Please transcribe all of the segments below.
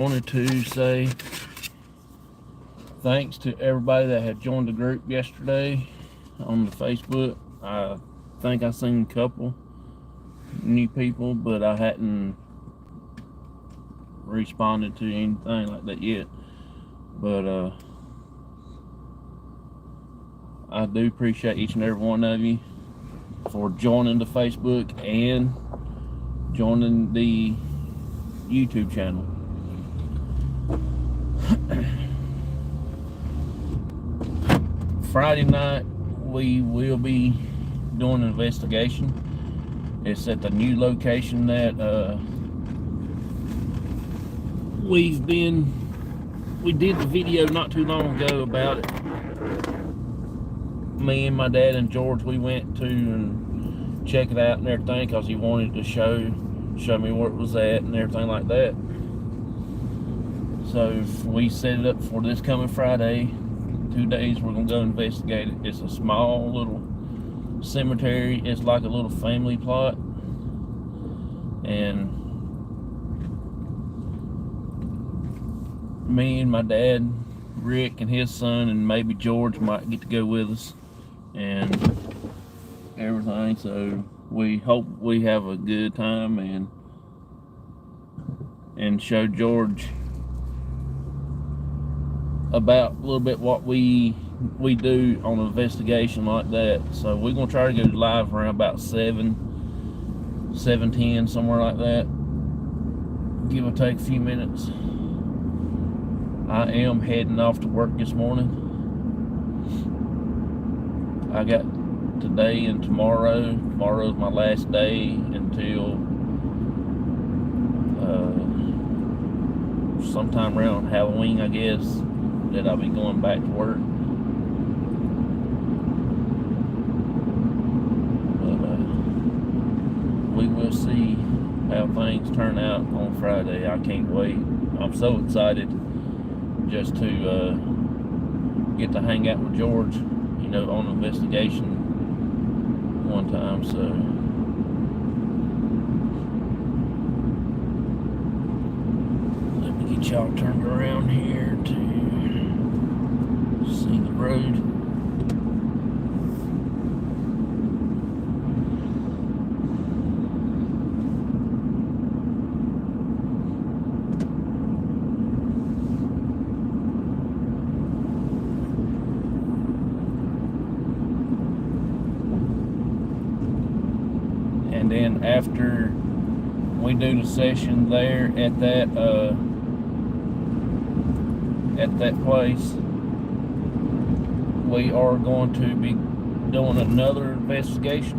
Wanted to say thanks to everybody that had joined the group yesterday on the Facebook. I think I seen a couple new people, but I hadn't responded to anything like that yet. But I do appreciate each and every one of you for joining the Facebook and joining the YouTube channel. Friday night we will be doing an investigation. It's at the new location that we did the video not too long ago about it. Me and my dad and George, we went to and check it out and everything because he wanted to show me where it was at and everything like that. So we set it up for this coming Friday. 2 days we're gonna go investigate it. It's a small little cemetery. It's like a little family plot, and me and my dad, Rick, and his son, and maybe George might get to go with us and everything. So we hope we have a good time and show George about a little bit what we do on an investigation like that. So we're gonna try to go live around about 7:10, somewhere like that, give or take a few minutes. I am heading off to work this morning. I got today and tomorrow. Tomorrow's my last day until sometime around Halloween, I guess, that I'll be going back to work. But we will see how things turn out on Friday. I can't wait. I'm so excited just to get to hang out with George, on investigation one time. So let me get y'all turned around here to see the road. And then after we do the session there at that place, we are going to be doing another investigation.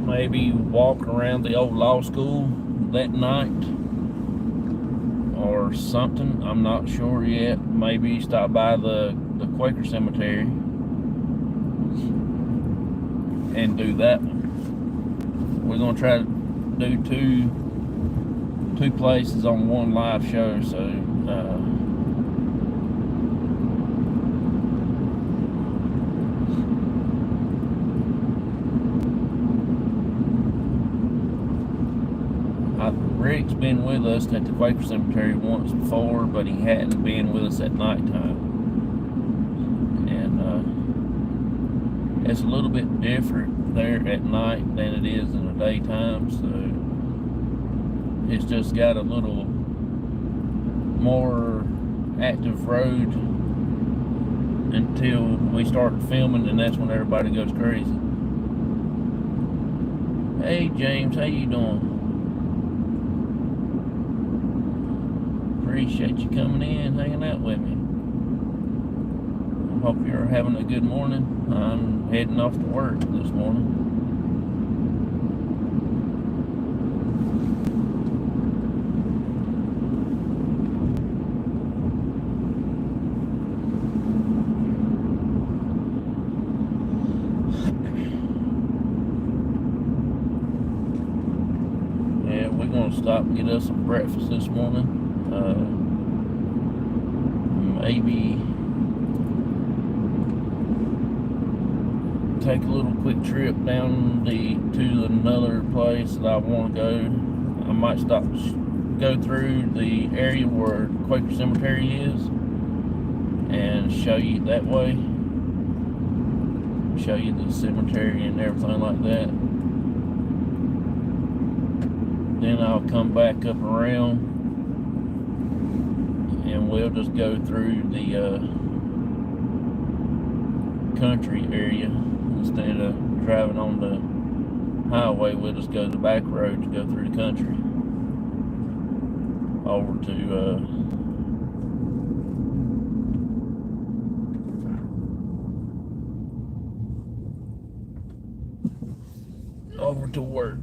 Maybe walk around the old law school that night or something. I'm not sure yet. Maybe stop by the Quaker cemetery and do that one. We're gonna try to do two places on one live show. So Rick's been with us at the Quaker cemetery once before, but he hadn't been with us at nighttime, and it's a little bit different there at night than it is in the daytime. So it's just got a little more active road until we start filming, and that's when everybody goes crazy. Hey James, how you doing? Appreciate you coming in, hanging out with me. I hope you're having a good morning. I'm heading off to work this morning. Yeah, we're gonna stop and get us some breakfast this morning. Maybe take a little quick trip down to another place that I want to go. I might go through the area where Quaker Cemetery is and show you that way. Show you the cemetery and everything like that. Then I'll come back up around and we'll just go through the country area. Instead of driving on the highway, we'll just go the back road to go through the country over to work.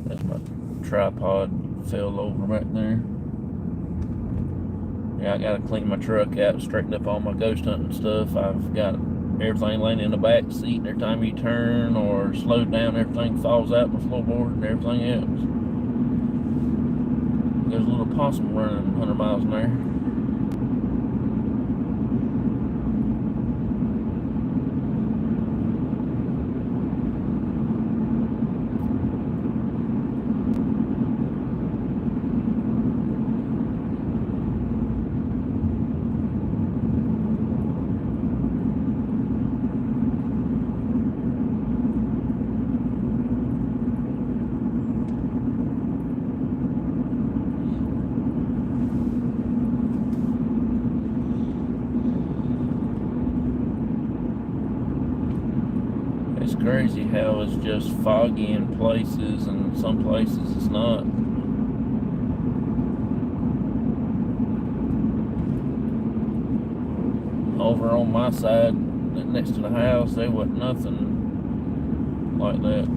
That's my tripod fell over back there. Yeah, I gotta clean my truck out, straighten up all my ghost hunting stuff. I've got everything laying in the back seat, and every time you turn or slow down, everything falls out my floorboard and everything else. There's a little possum running 100 miles an hour. It's crazy how it's just foggy in places and some places it's not. Over on my side, next to the house, there wasn't nothing like that.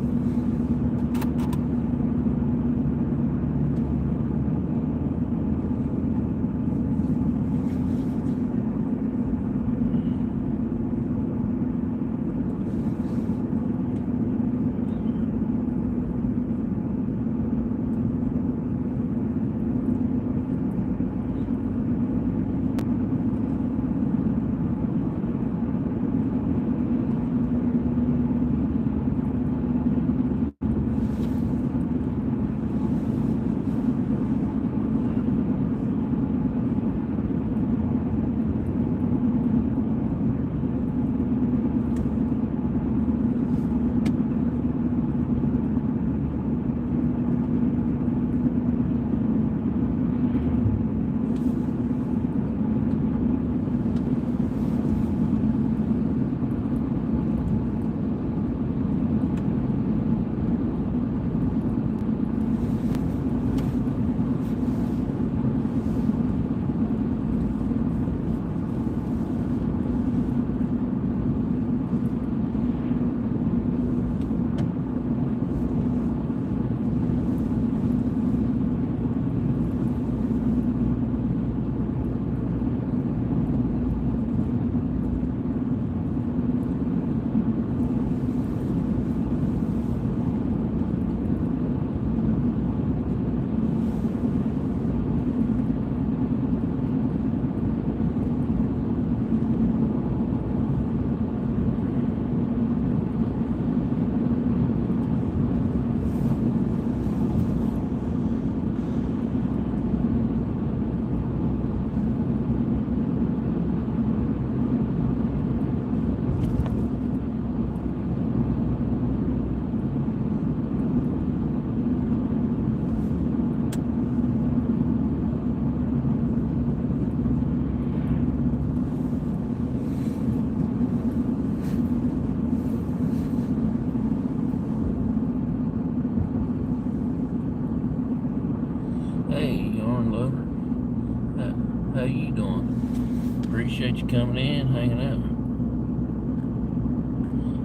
How you doing? Appreciate you coming in, hanging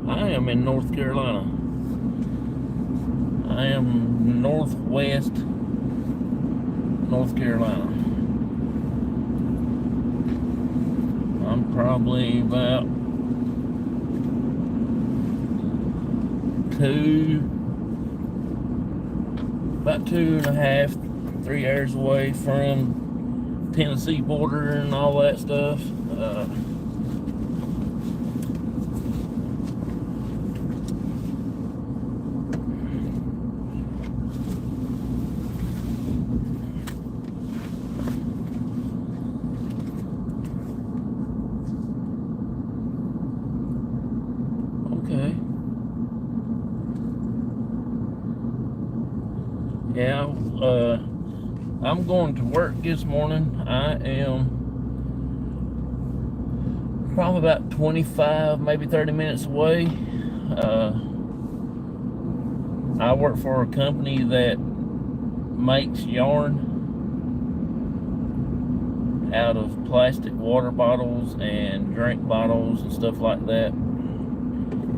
out. I am in North Carolina. I am northwest North Carolina. I'm probably about 2.5, 3 hours away from Tennessee border and all that stuff. Okay. Yeah, I'm going to work this morning. I am probably about 25, maybe 30 minutes away. I work for a company that makes yarn out of plastic water bottles and drink bottles and stuff like that.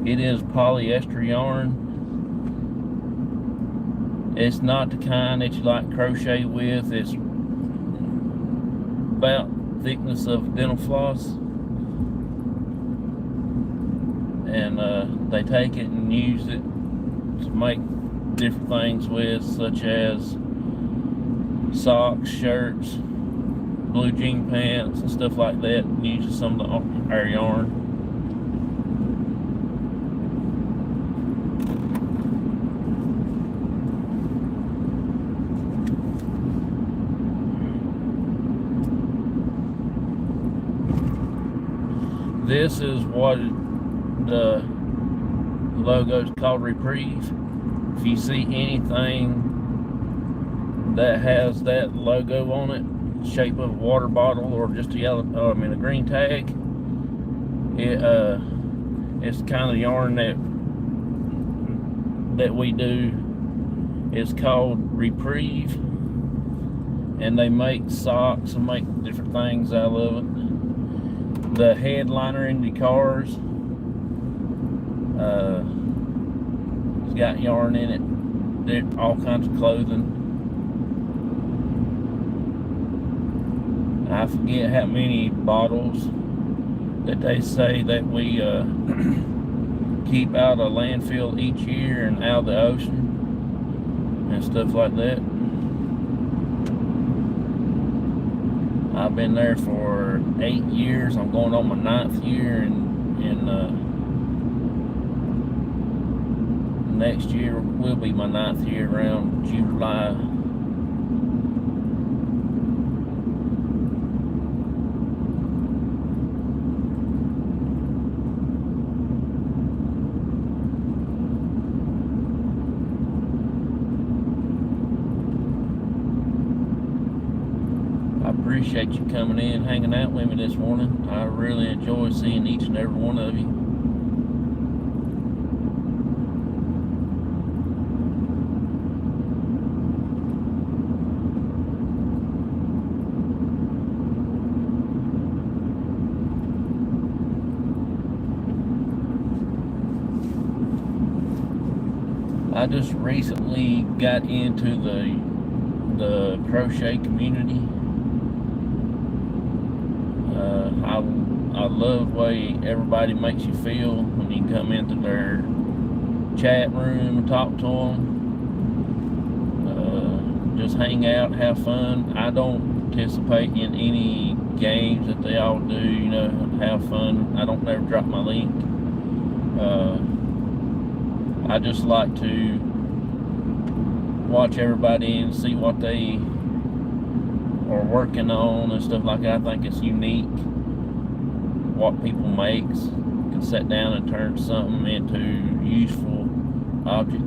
It is polyester yarn. It's not the kind that you like crochet with. It's about thickness of dental floss. And they take it and use it to make different things with, such as socks, shirts, blue jean pants, and stuff like that. And uses some of our yarn. This is what the logo is called, Reprieve. If you see anything that has that logo on it, shape of a water bottle or just a yellow, a green tag, it's the kind of yarn that we do. It's called Reprieve, and they make socks and make different things out of it. The headliner in the cars, it's got yarn in it. There's all kinds of clothing. I forget how many bottles that they say that we keep out of landfill each year and out of the ocean and stuff like that. I've been there for 8 years. I'm going on my 9th year, and next year will be my 9th year around July. I appreciate you coming in, hanging out with me this morning. I really enjoy seeing each and every one of you. I just recently got into the crochet community. I love the way everybody makes you feel when you come into their chat room and talk to them. Just hang out, have fun. I don't participate in any games that they all do, have fun. I don't never drop my link. I just like to watch everybody and see what they are working on and stuff like that. I think it's unique what people makes. Can sit down and turn something into useful object.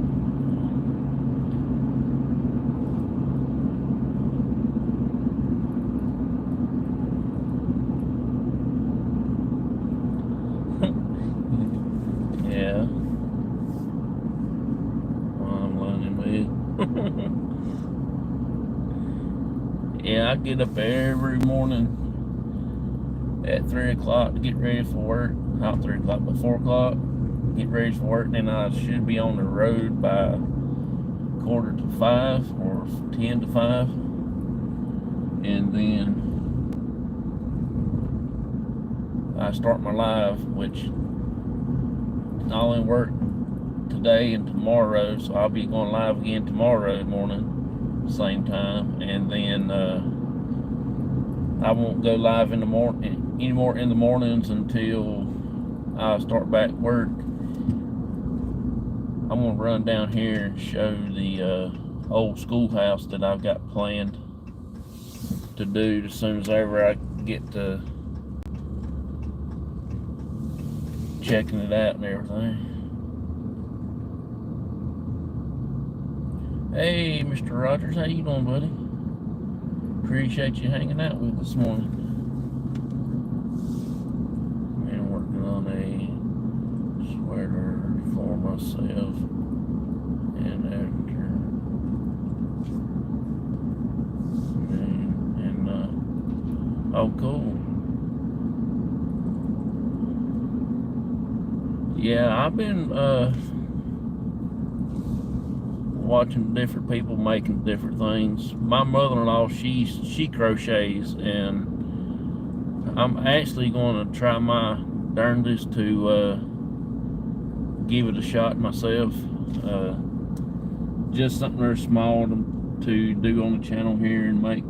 Yeah. Well, I'm learning with. Yeah, I get up every morning at 3 o'clock to get ready for work. Not 3 o'clock, but 4 o'clock. Get ready for work. Then I should be on the road by 4:45 or 10 to 5. And then I start my live, which I only work today and tomorrow, so I'll be going live again tomorrow morning, same time. And then I won't go live in the morning anymore in the mornings until I start back work. I'm gonna run down here and show the old schoolhouse that I've got planned to do as soon as ever I get to checking it out and everything. Hey, Mr. Rogers, how you doing, buddy? Appreciate you hanging out with us this morning. And working on a sweater for myself and after. Oh, cool. Yeah, I've been watching different people making different things. My mother-in-law, she crochets, and I'm actually going to try my darndest to give it a shot myself. Just something very small to do on the channel here and make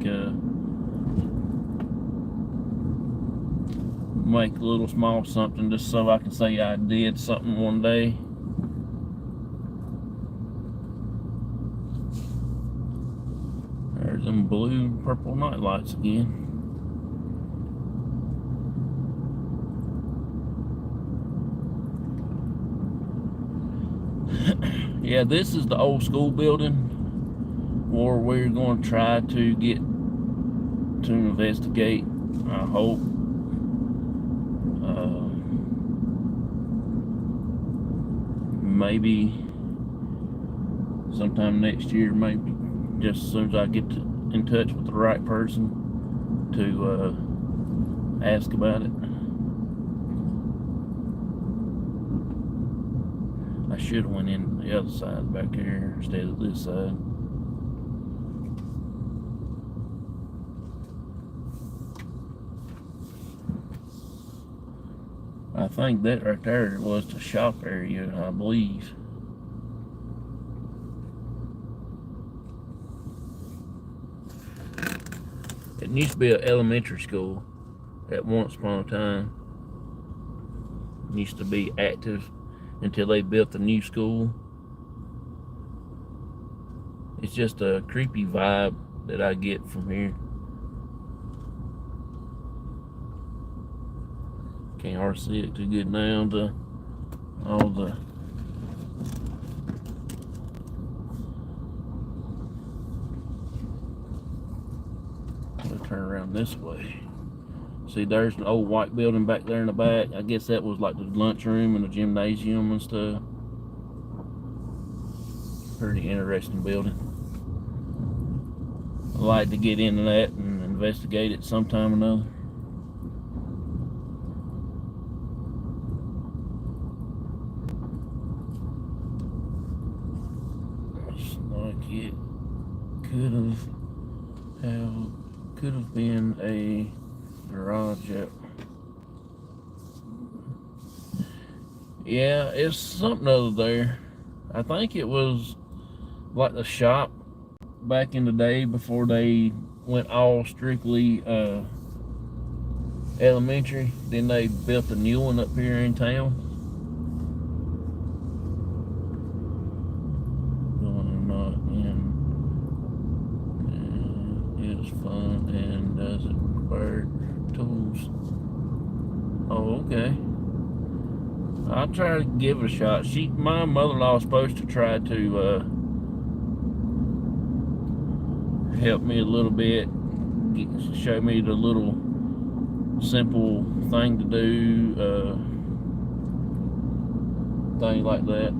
a little small something just so I can say I did something one day. There's them blue purple night lights again. Yeah, this is the old school building where we're going to try to get to investigate, I hope. Maybe sometime next year, maybe just as soon as I get in touch with the right person to ask about it. I should have went in the other side back here instead of this side. I think that right there was the shop area, I believe. It used to be an elementary school at once upon a time. It used to be active until they built the new school. It's just a creepy vibe that I get from here. Can't hardly see it too good now. All the we'll turn around this way. See, there's an old white building back there in the back. I guess that was like the lunchroom and the gymnasium and stuff. Pretty interesting building. I'd like to get into that and investigate it sometime or another. Looks like it could have been a garage up. Yeah, it's something other there. I think it was like the shop back in the day before they went all strictly elementary. Then they built a new one up here in town. Not in. It's fun and doesn't require tools. Oh, okay. I'll try to give it a shot. My mother-in-law is supposed to try to help me a little bit, show me the little simple thing to do, thing like that.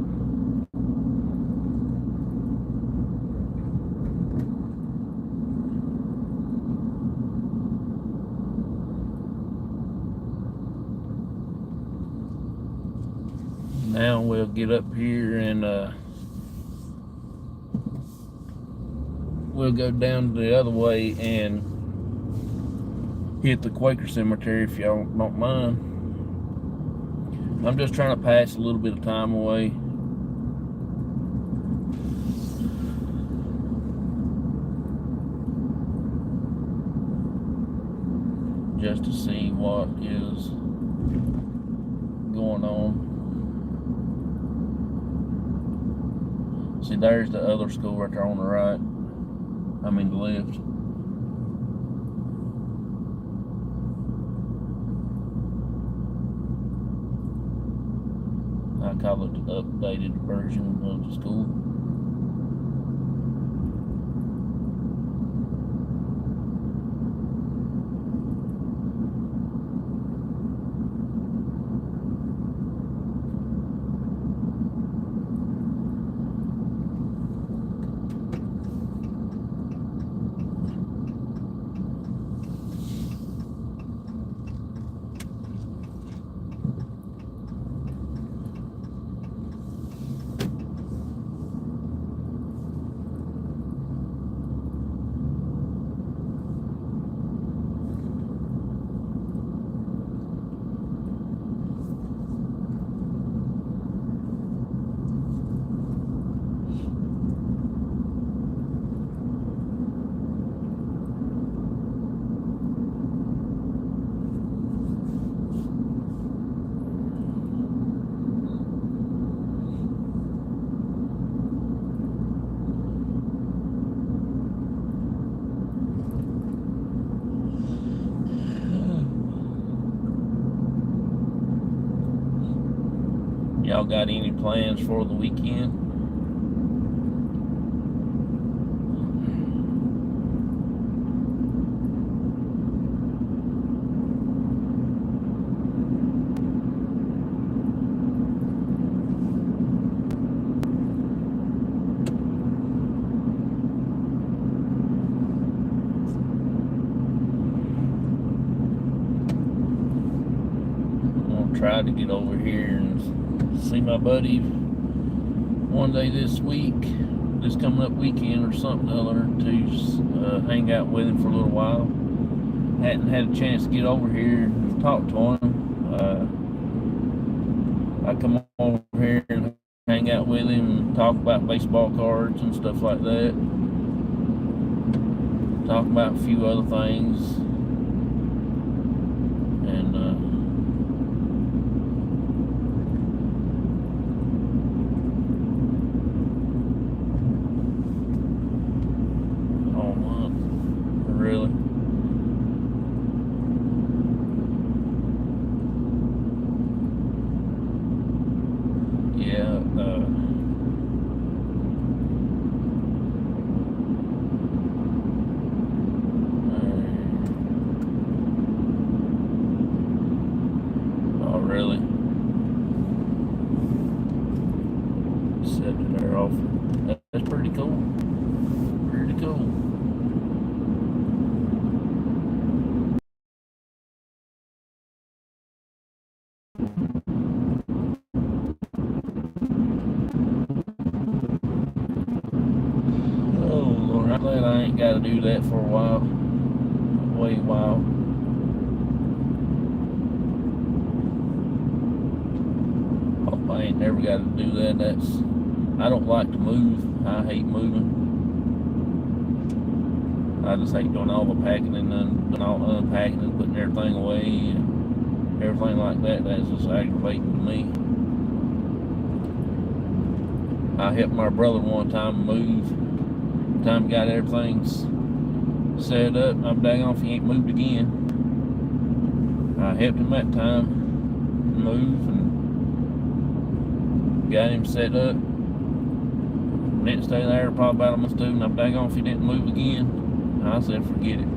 Now we'll get up here and we'll go down the other way and hit the Quaker Cemetery if y'all don't mind. I'm just trying to pass a little bit of time away. just to see what is going on. See, there's the other school right there on the right. I mean, the left. I call it the updated version of the school. Y'all got any plans for the weekend? I'm gonna try to get over here and see my buddy one day this week, this coming up weekend or something other, to hang out with him for a little while. Hadn't had a chance to get over here and talk to him. I come over here and hang out with him and talk about baseball cards and stuff like that. Talk about a few other things. And really? Yeah, oh really? Set it there off. That's pretty cool. Pretty cool. Oh Lord, I'm glad I ain't got to do that for a while. Wait a while. Hope I ain't never got to do that. I don't like to move. I hate moving. I just hate doing all the packing and then doing all the unpacking and putting everything away and everything like that. That's just aggravating to me. I helped my brother one time move. Time he got everything set up, I'm daggone if he ain't moved again. I helped him that time move and got him set up. Didn't stay there probably about a month or two, and I'm daggone if he didn't move again. I said forget it.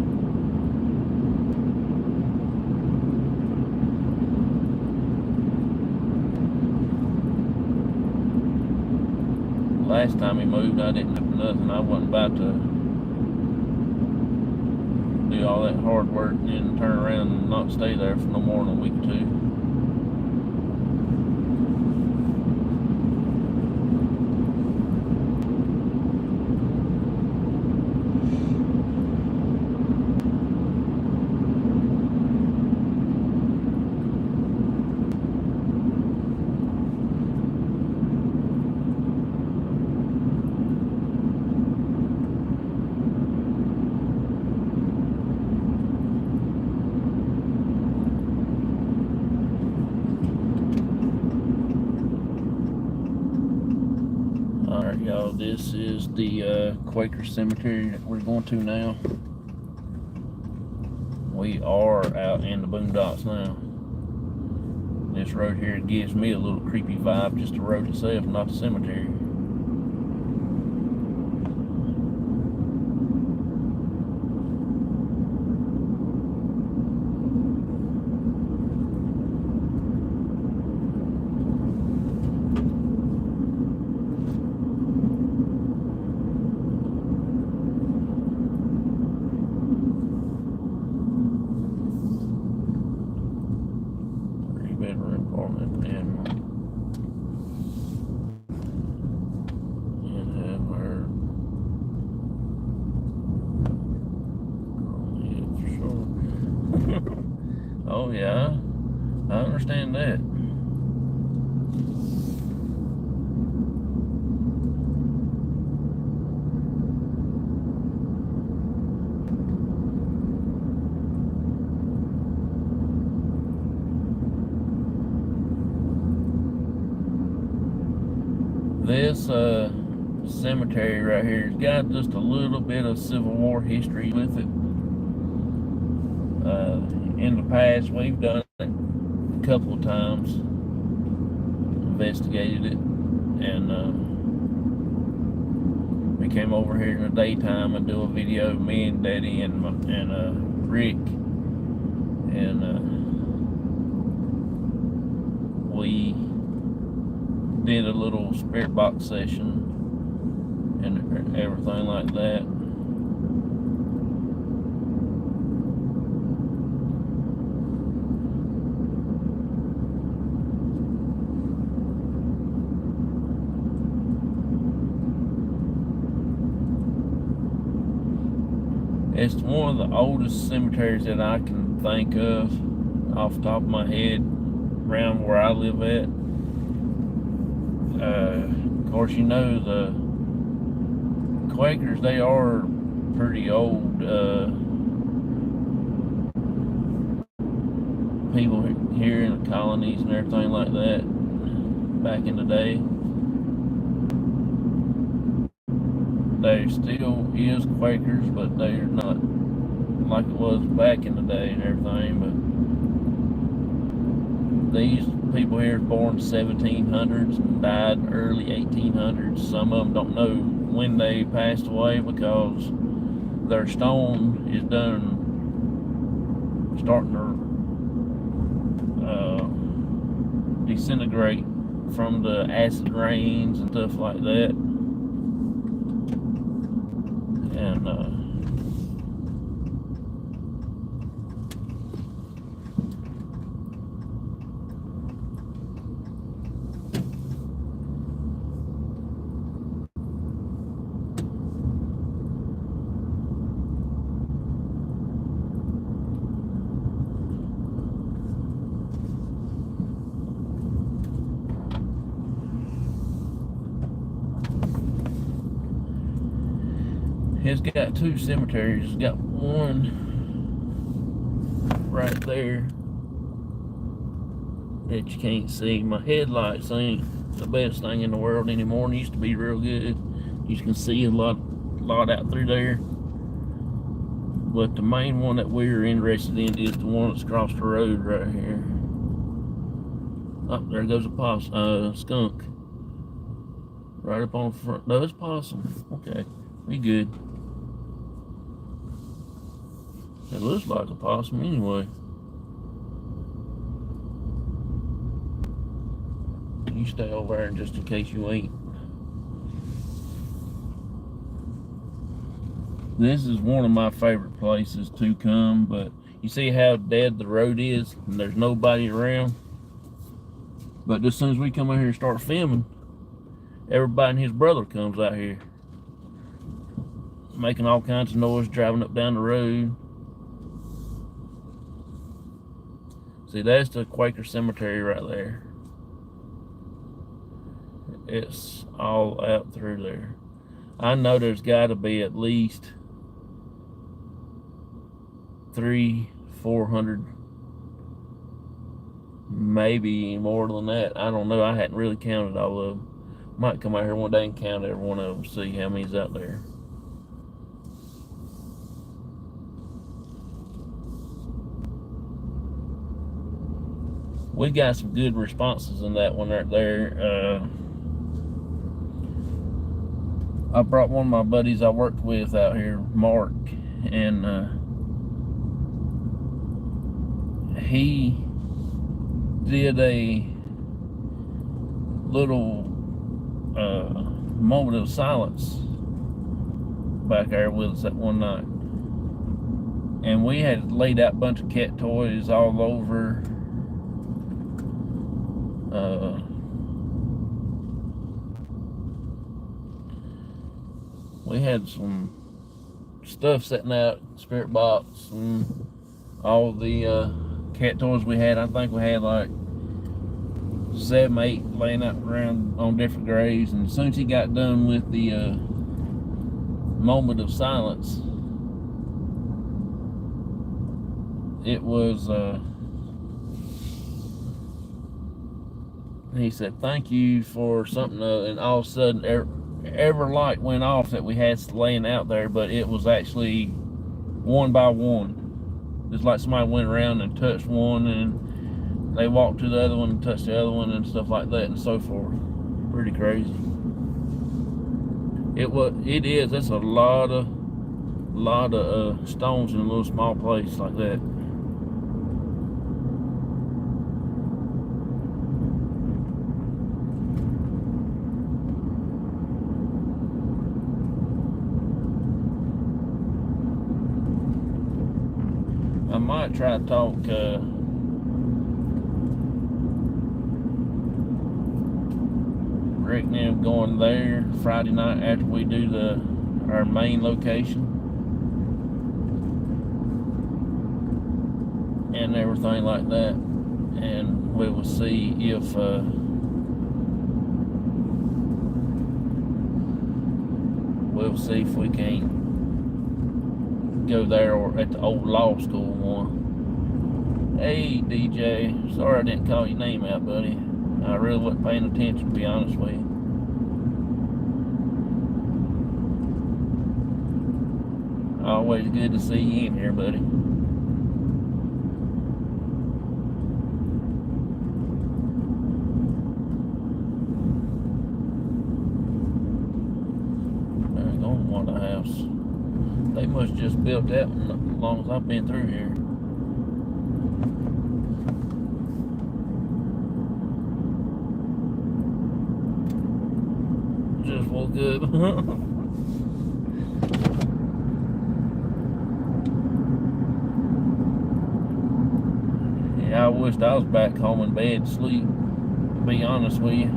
Last time he moved, I didn't do nothing. I wasn't about to do all that hard work and then turn around and not stay there for no more than a week or two. Alright, y'all, this is the Quaker cemetery that we're going to now. We are out in the boondocks now. This road here gives me a little creepy vibe, just the road itself, not the cemetery. Bedroom apartment and have her for sure. Oh yeah, I understand that. This cemetery right here has got just a little bit of Civil War history with it. In the past, we've done it a couple of times, investigated it, and we came over here in the daytime and do a video, me and Daddy and Rick, and we did a little spirit box session and everything like that. It's one of the oldest cemeteries that I can think of off the top of my head around where I live at. Of course, you know, the Quakers, they are pretty old people here in the colonies and everything like that back in the day. There still is Quakers, but they're not like it was back in the day and everything. But these people here are born 1700s and died early 1800s. Some of them don't know when they passed away because their stone is starting to disintegrate from the acid rains and stuff like that. And it's got two cemeteries. It's got one right there that you can't see. My headlights ain't the best thing in the world anymore. It used to be real good. You can see a lot out through there. But the main one that we're interested in is the one that's across the road right here. Oh, there goes a skunk. Right up on the front. No, it's possum. Okay, we good. It looks like a possum anyway. You stay over there just in case you ain't. This is one of my favorite places to come, but you see how dead the road is and there's nobody around? But as soon as we come out here and start filming, everybody and his brother comes out here, making all kinds of noise, driving up down the road. See, that's the Quaker cemetery right there. It's all out through there. I know there's got to be at least 300-400, maybe more than that. I don't know. I hadn't really counted all of them. Might come out here one day and count every one of them, see how many's out there. We got some good responses in that one right there. I brought one of my buddies I worked with out here, Mark, and he did a little moment of silence back there with us that one night. And we had laid out a bunch of cat toys all over. We had some stuff sitting out, spirit box, and all the cat toys we had. I think we had like 7, 8 laying out around on different graves. And as soon as he got done with the moment of silence, it was he said thank you for something, and all of a sudden every light went off that we had laying out there, but it was actually one by one. It's like somebody went around and touched one, and they walked to the other one and touched the other one and stuff like that and so forth. Pretty crazy. It is. That's a lot of stones in a little small place like that. I might try to talk Rick and them going there Friday night after we do our main location and everything like that, and we will see if we can't go there or at the old law school one. Hey DJ, sorry I didn't call your name out, buddy. I really wasn't paying attention, to be honest with you. Always good to see you in here, buddy. There you go, one of the house. They must just built that one as long as I've been through here. Just woke up. Yeah, I wished I was back home in bed asleep, to be honest with you.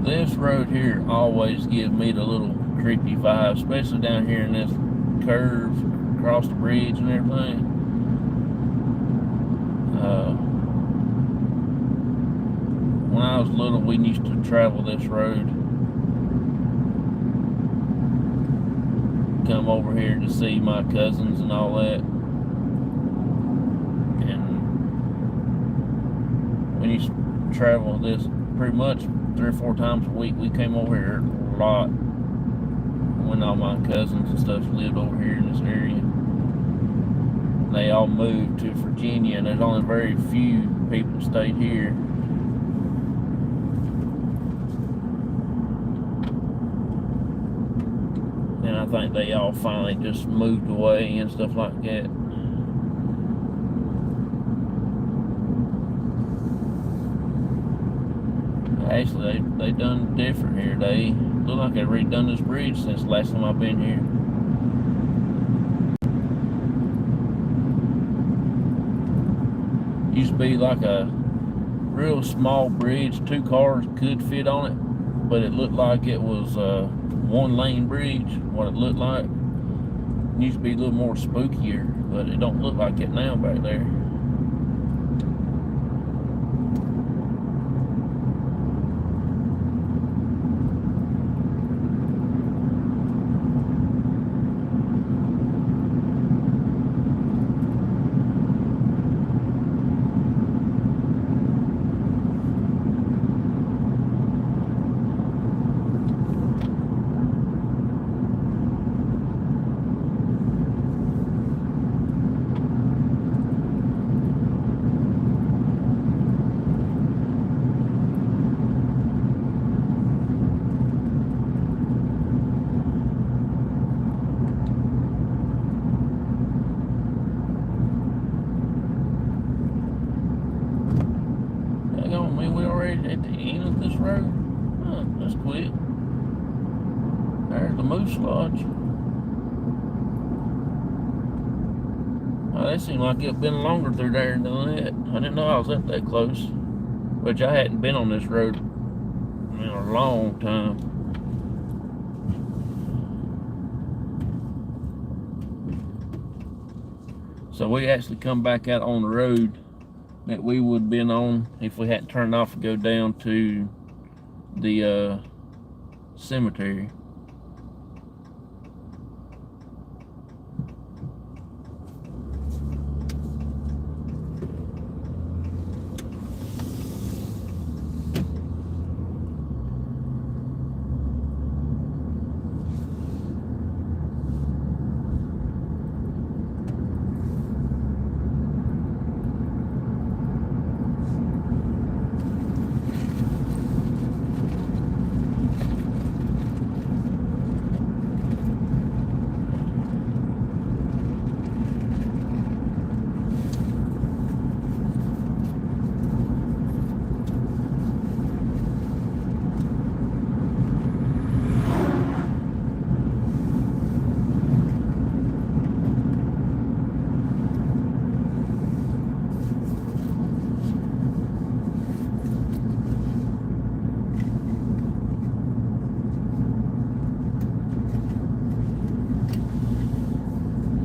This road here always gives me the little creepy vibe, especially down here in this curve across the bridge and everything. When I was little, we used to travel this road, come over here to see my cousins and all that, and we used to travel this pretty much 3 or 4 times a week. We came over here a lot when all my cousins and stuff lived over here in this area. They all moved to Virginia, and there's only very few people that stayed here. And I think they all finally just moved away and stuff like that. Actually, they done different here. They look like they've redone this bridge since the last time I've been here. Used to be like a real small bridge. 2 cars could fit on it, but it looked like it was a 1-lane bridge, what it looked like. It used to be a little more spookier, but it don't look like it now back there. end of this road? Huh, that's quick. There's the Moose Lodge. Well, that seemed like it'd been longer through there than that. I didn't know I was up that close. Which I hadn't been on this road in a long time. So we actually come back out on the road that we would have been on if we hadn't turned off and go down to the cemetery.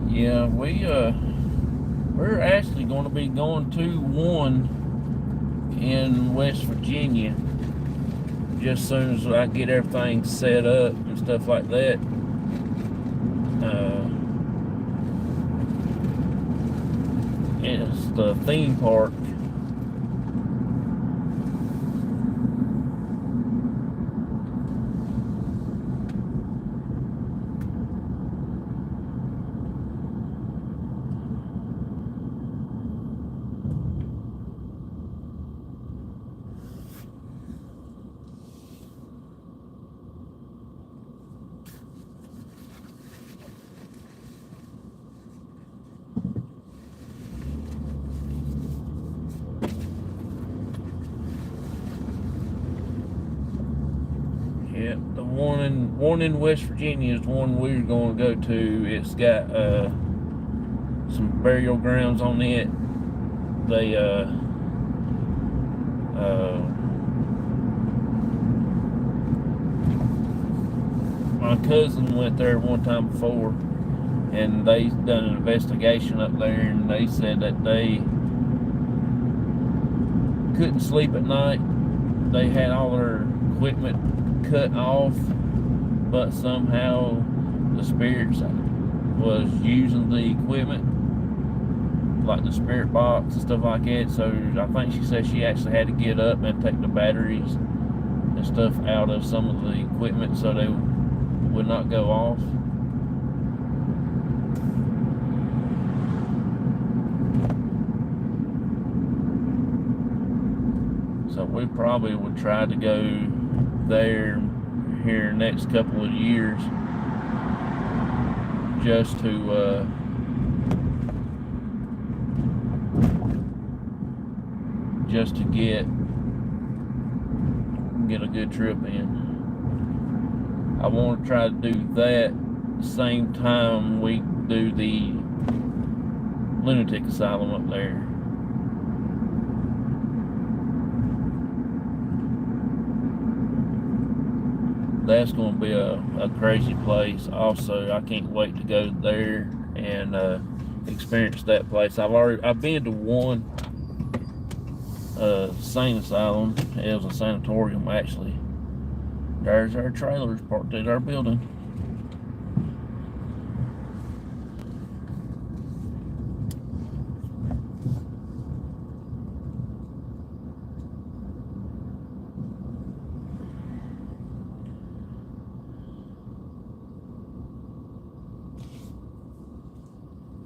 Yeah, we're actually going to be going to one in West Virginia just as soon as I get everything set up and stuff like that. It's the theme park. Yeah, the one in West Virginia is the one we're going to go to. It's got some burial grounds on it. They my cousin went there one time before, and they done an investigation up there, and they said that they couldn't sleep at night. They had all their equipment cut off, but somehow the spirits was using the equipment, like the spirit box and stuff like that. So I think she said she actually had to get up and take the batteries and stuff out of some of the equipment so they would not go off. So we probably would try to go there here next couple of years just to get a good trip in. I want to try to do that same time we do the lunatic asylum up there. That's going to be a crazy place. Also, I can't wait to go there and experience that place. I've been to one sane asylum. It was a sanatorium actually. There's our trailers parked at our building.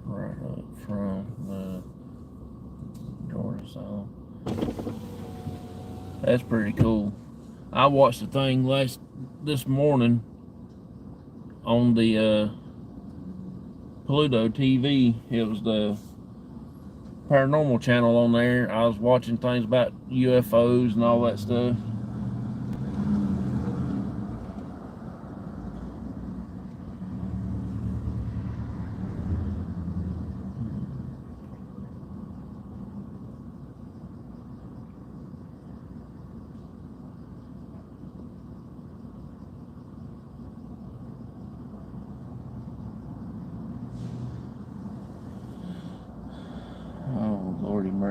Right up from the Georgia asylum. That's pretty cool. I watched the thing this morning on the Pluto TV. It was the Paranormal channel on there. I was watching things about UFOs and all that stuff.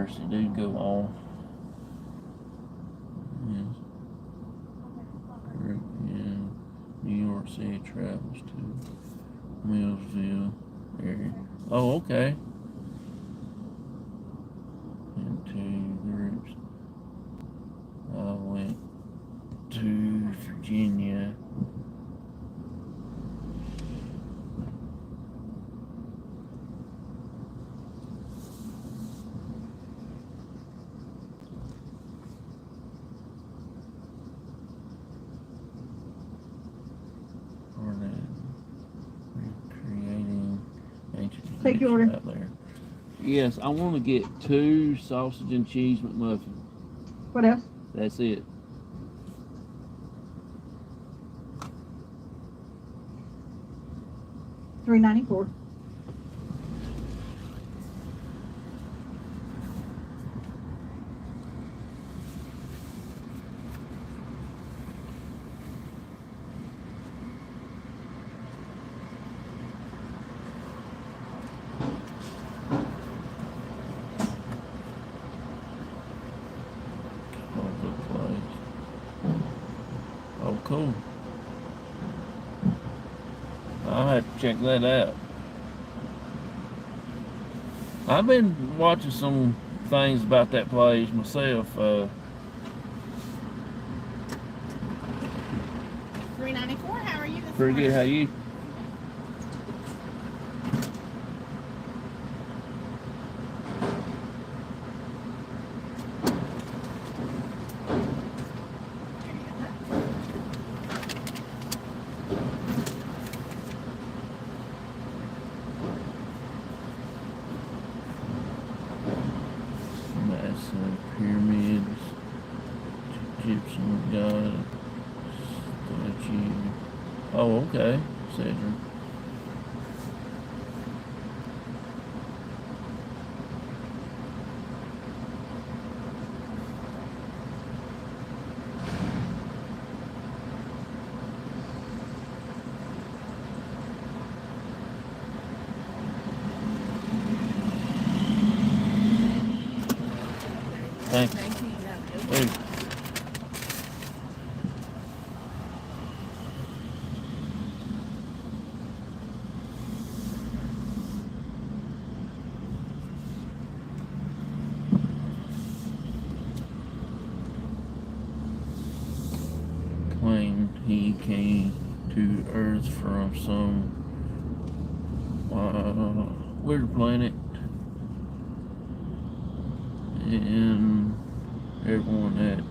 mercy, dude, go on. Yes. Yeah. New York City travels to Millsville area. Oh, okay. Into groups. I went to Virginia. Recreating ancient Take your order. out there. Yes, I want to get 2 sausage and cheese McMuffins. What else? That's it. $3.94. Oh, cool. I'll have to check that out. I've been watching some things about that place myself. $3.94. How are you this Pretty good. How you? Massive pyramids, Egyptian god statue. Oh, okay. Cedric. Thank you. Hey. Claimed he came to Earth from some weird planet, and everyone that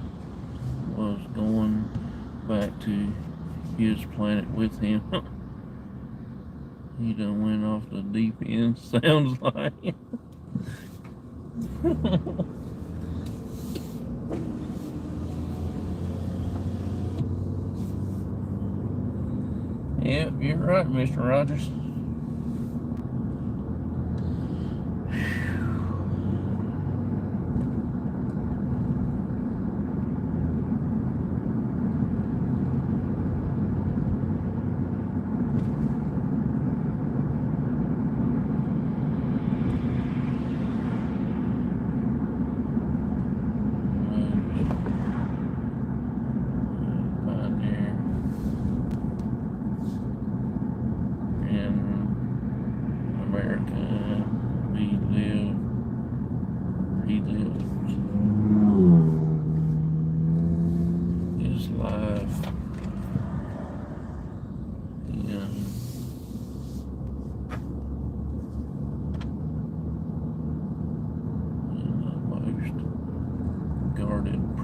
was going back to his planet with him, he done went off the deep end, sounds like. Yep, you're right, Mr. Rogers.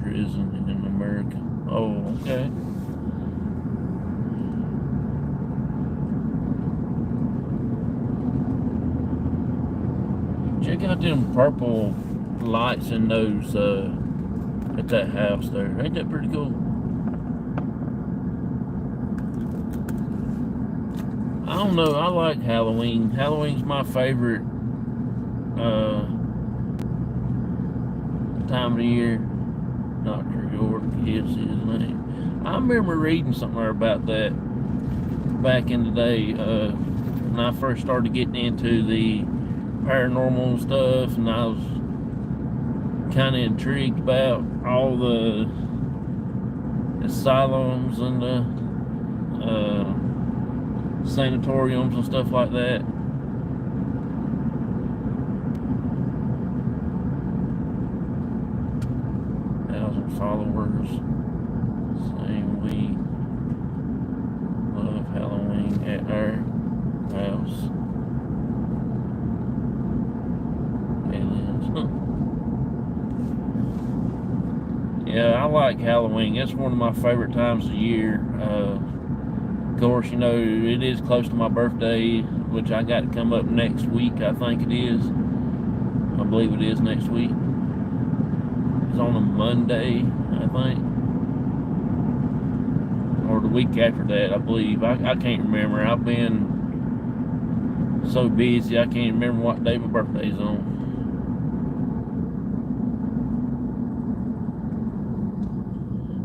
Prison in America. Oh, okay. Check out them purple lights in those at that house there. Ain't that pretty cool? I don't know. I like Halloween. Halloween's my favorite time of the year. Dr. York is his name. I remember reading somewhere about that back in the day when I first started getting into the paranormal stuff, and I was kind of intrigued about all the asylums and the sanatoriums and stuff like that. 1,000 followers saying we love Halloween at our house. Aliens. Yeah, I like Halloween. It's one of my favorite times of year. Of course, you know, it is close to my birthday, which I got to come up next week, I think it is. I believe it is next week. It's on a Monday, I think. Or the week after that, I believe. I can't remember. I've been so busy, I can't remember what day my birthday's on.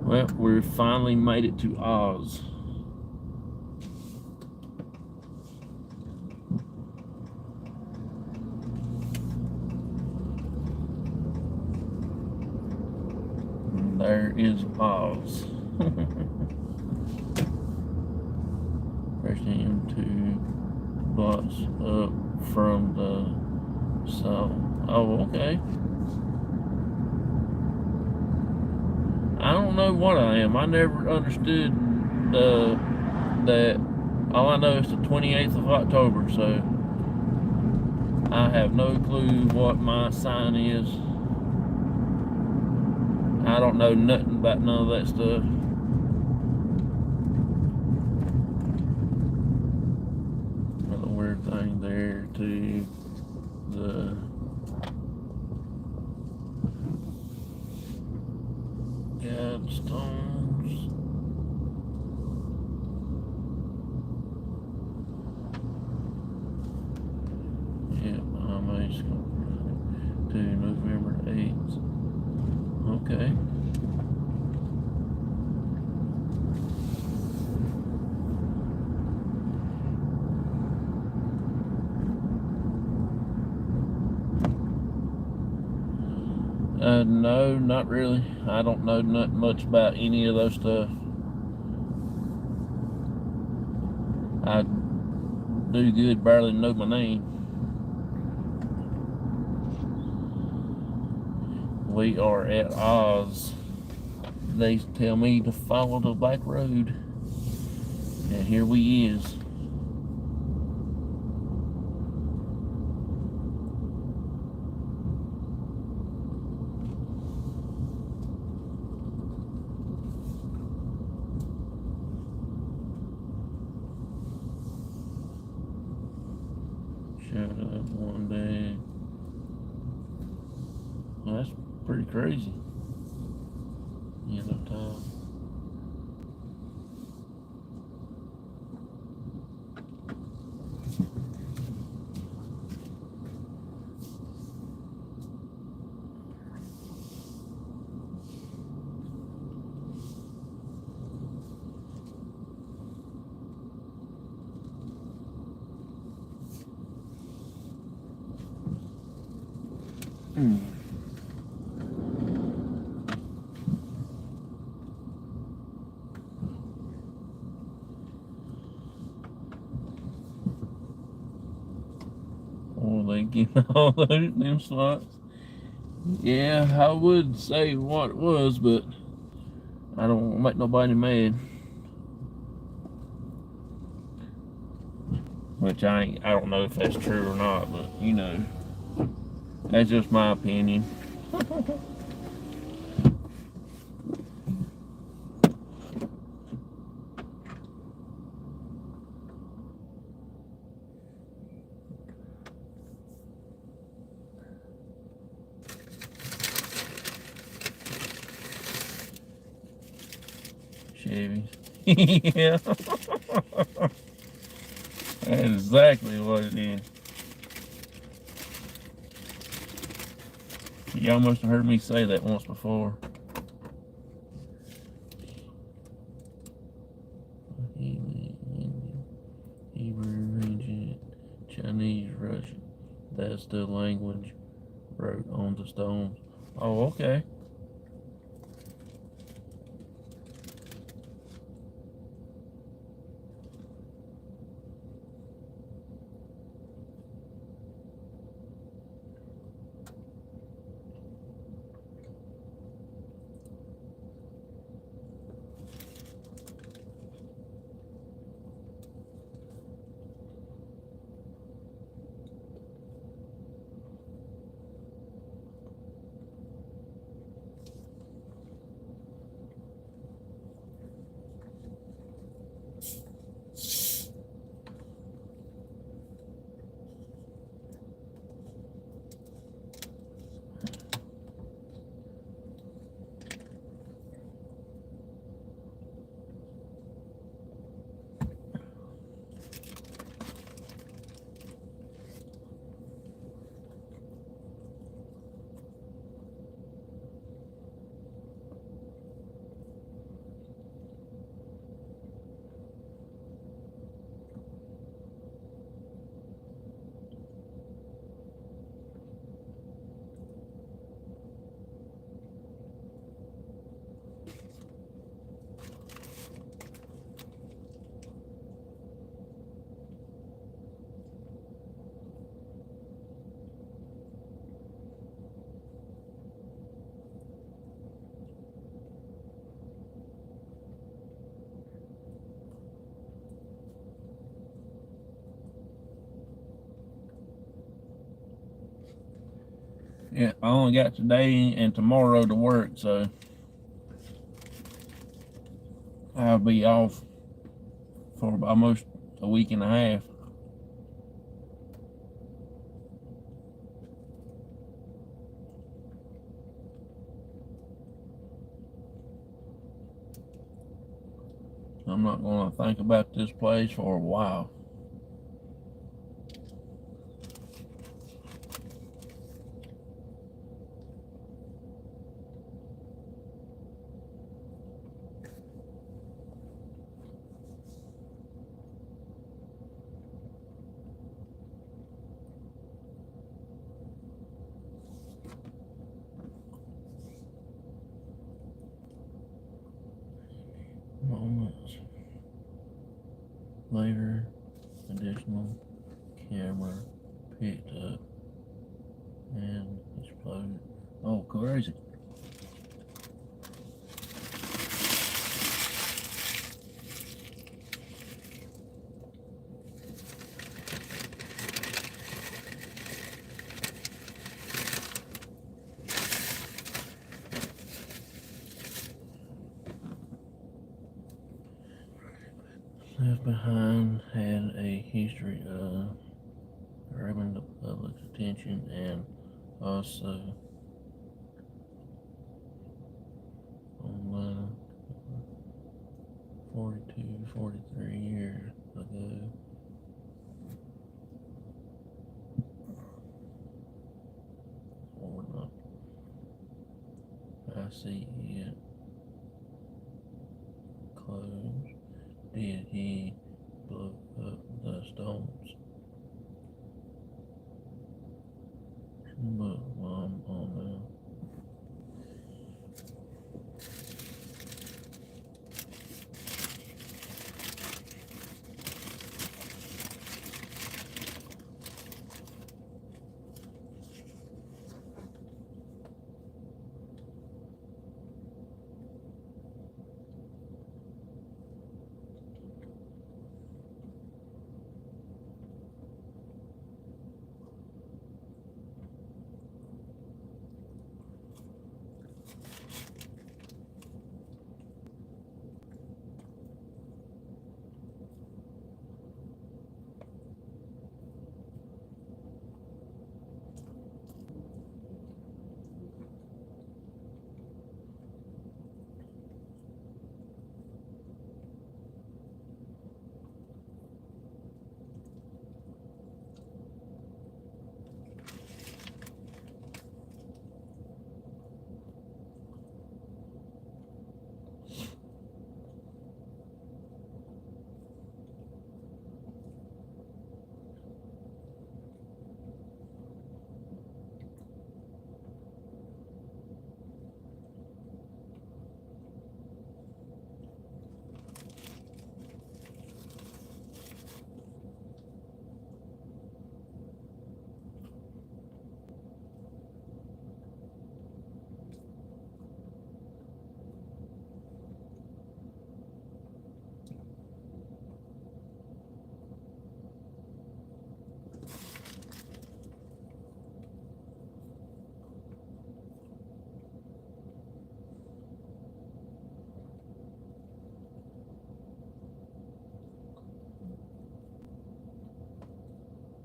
Well, we finally made it to Oz. There is Oz. First in 2 blocks up from the south. Oh, okay. I don't know what I am. I never understood that. All I know is the 28th of October, so I have no clue what my sign is. I don't know nothing about none of that stuff. Another weird thing there to the Godstones. Yep, I'm to November 8th. Okay. No, not really. I don't know nothing much about any of those stuff. I do good barely know my name. We are at Oz. They tell me to follow the back road. And here we is. Shut up one day. Well, that's pretty crazy. End of time. Oh, they give all those them slots. Yeah, I would say what it was, but I don't want to make nobody mad. Which I don't know if that's true or not, but you know, that's just my opinion. Chevy. Yeah. That's exactly what it is. Y'all must have heard me say that once before. Hebrew, ancient, Chinese, Russian. That's the language wrote on the stones. Oh, okay. Yeah, I only got today and tomorrow to work, so I'll be off for almost a week and a half. I'm not going to think about this place for a while. Moments later, additional camera picked up and exploded. Oh, crazy. Left Behind had a history of grabbing the public's attention and also online 42, 43 years ago. Or not. I see it closed. Did he blow up the stones? But I'm on now.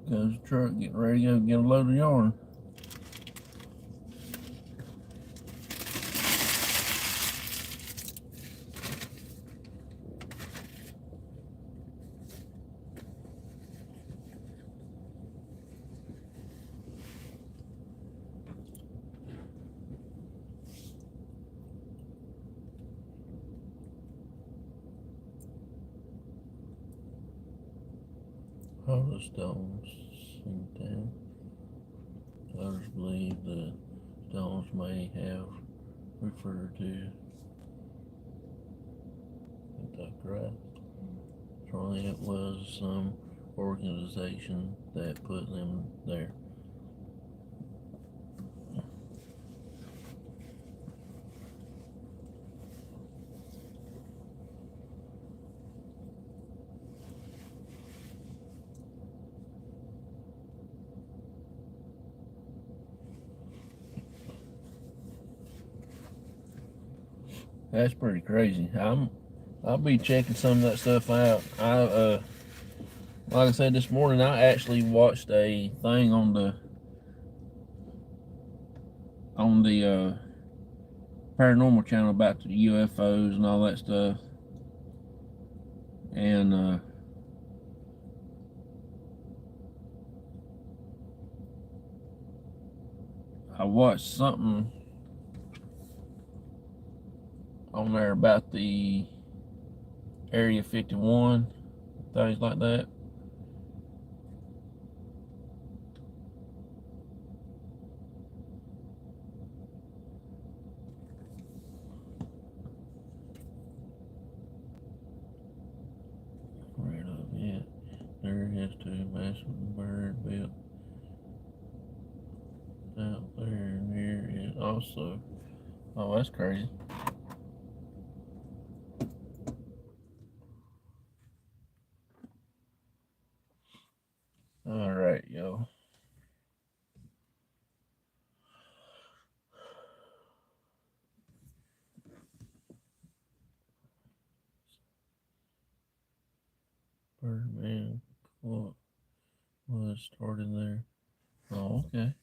Goes the truck, getting ready to go get a load of yarn. All the stones sink down. Others believe the stones may have referred to Antichrist. Surely it was some organization that put them there. That's pretty crazy. I'll be checking some of that stuff out. Like I said this morning, I actually watched a thing on the Paranormal channel about the UFOs and all that stuff, and I watched something on there about the Area 51, things like that. Right up, yeah. There is two massive bird built out there near it also. Oh, that's crazy. All right, yo. Birdman what was started there. Oh, okay.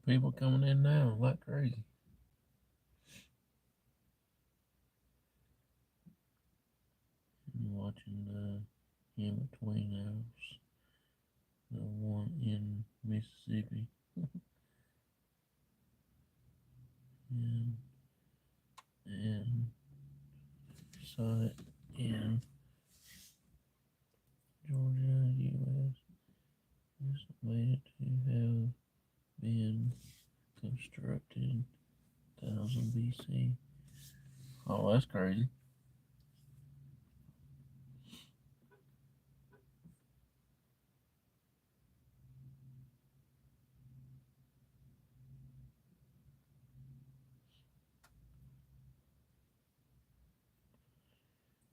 People coming in now like crazy. I'm watching the In Between House, the one in Mississippi. and saw it in Georgia, U.S. Estimated to have been constructed 1000 BC. Oh, that's crazy.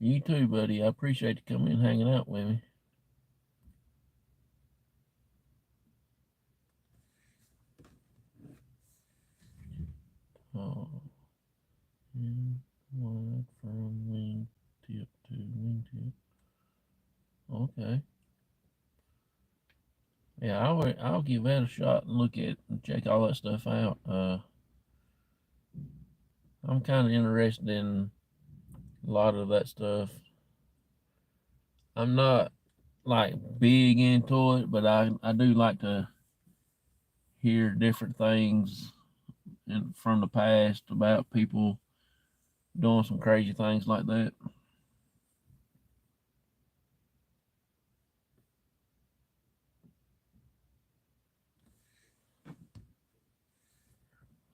You too, buddy. I appreciate you coming and hanging out with me. Oh, and wide from wingtip to wingtip. Okay. Yeah, I'll give that a shot and look at and check all that stuff out. I'm kind of interested in a lot of that stuff. I'm not like big into it, but I do like to hear different things from the past about people doing some crazy things like that.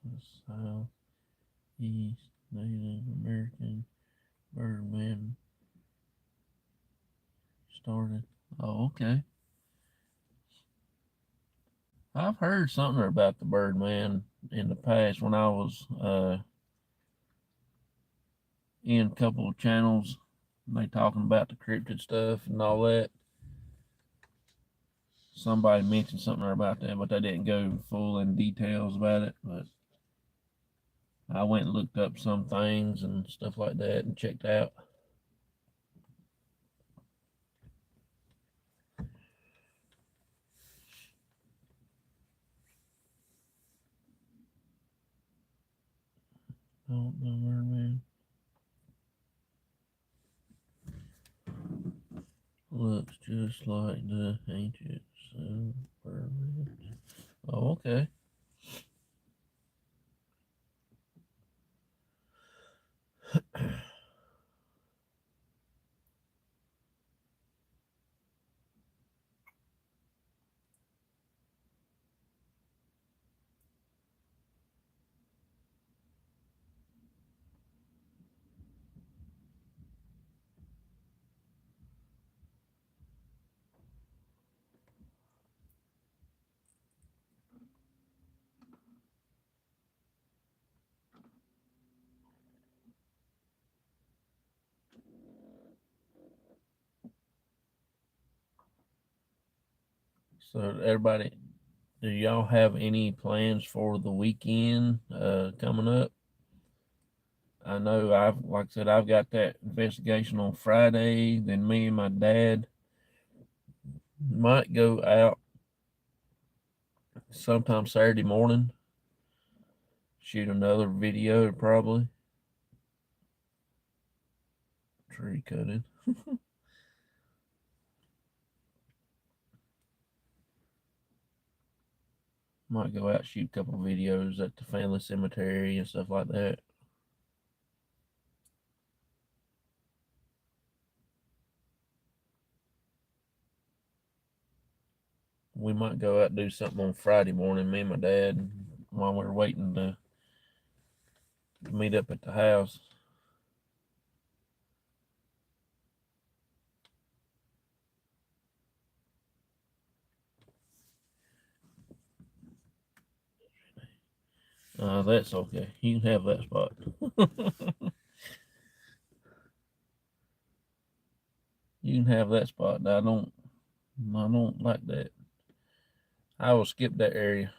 The Southeast Native American Birdman started. Oh, okay. I've heard something about the Birdman in the past when I was in a couple of channels. They talking about the cryptid stuff and all that. Somebody mentioned something about that, but they didn't go full in details about it. But I went and looked up some things and stuff like that and checked out. Oh, the Birdman looks just like the ancient Birdman. Oh, okay. So everybody, do y'all have any plans for the weekend coming up? I know like I said, I've got that investigation on Friday. Then me and my dad might go out sometime Saturday morning, shoot another video probably. Tree cutting. Might go out, shoot a couple videos at the family cemetery and stuff like that. We might go out and do something on Friday morning, me and my dad, while we're waiting to meet up at the house. That's okay. You can have that spot. You can have that spot. I don't like that. I will skip that area.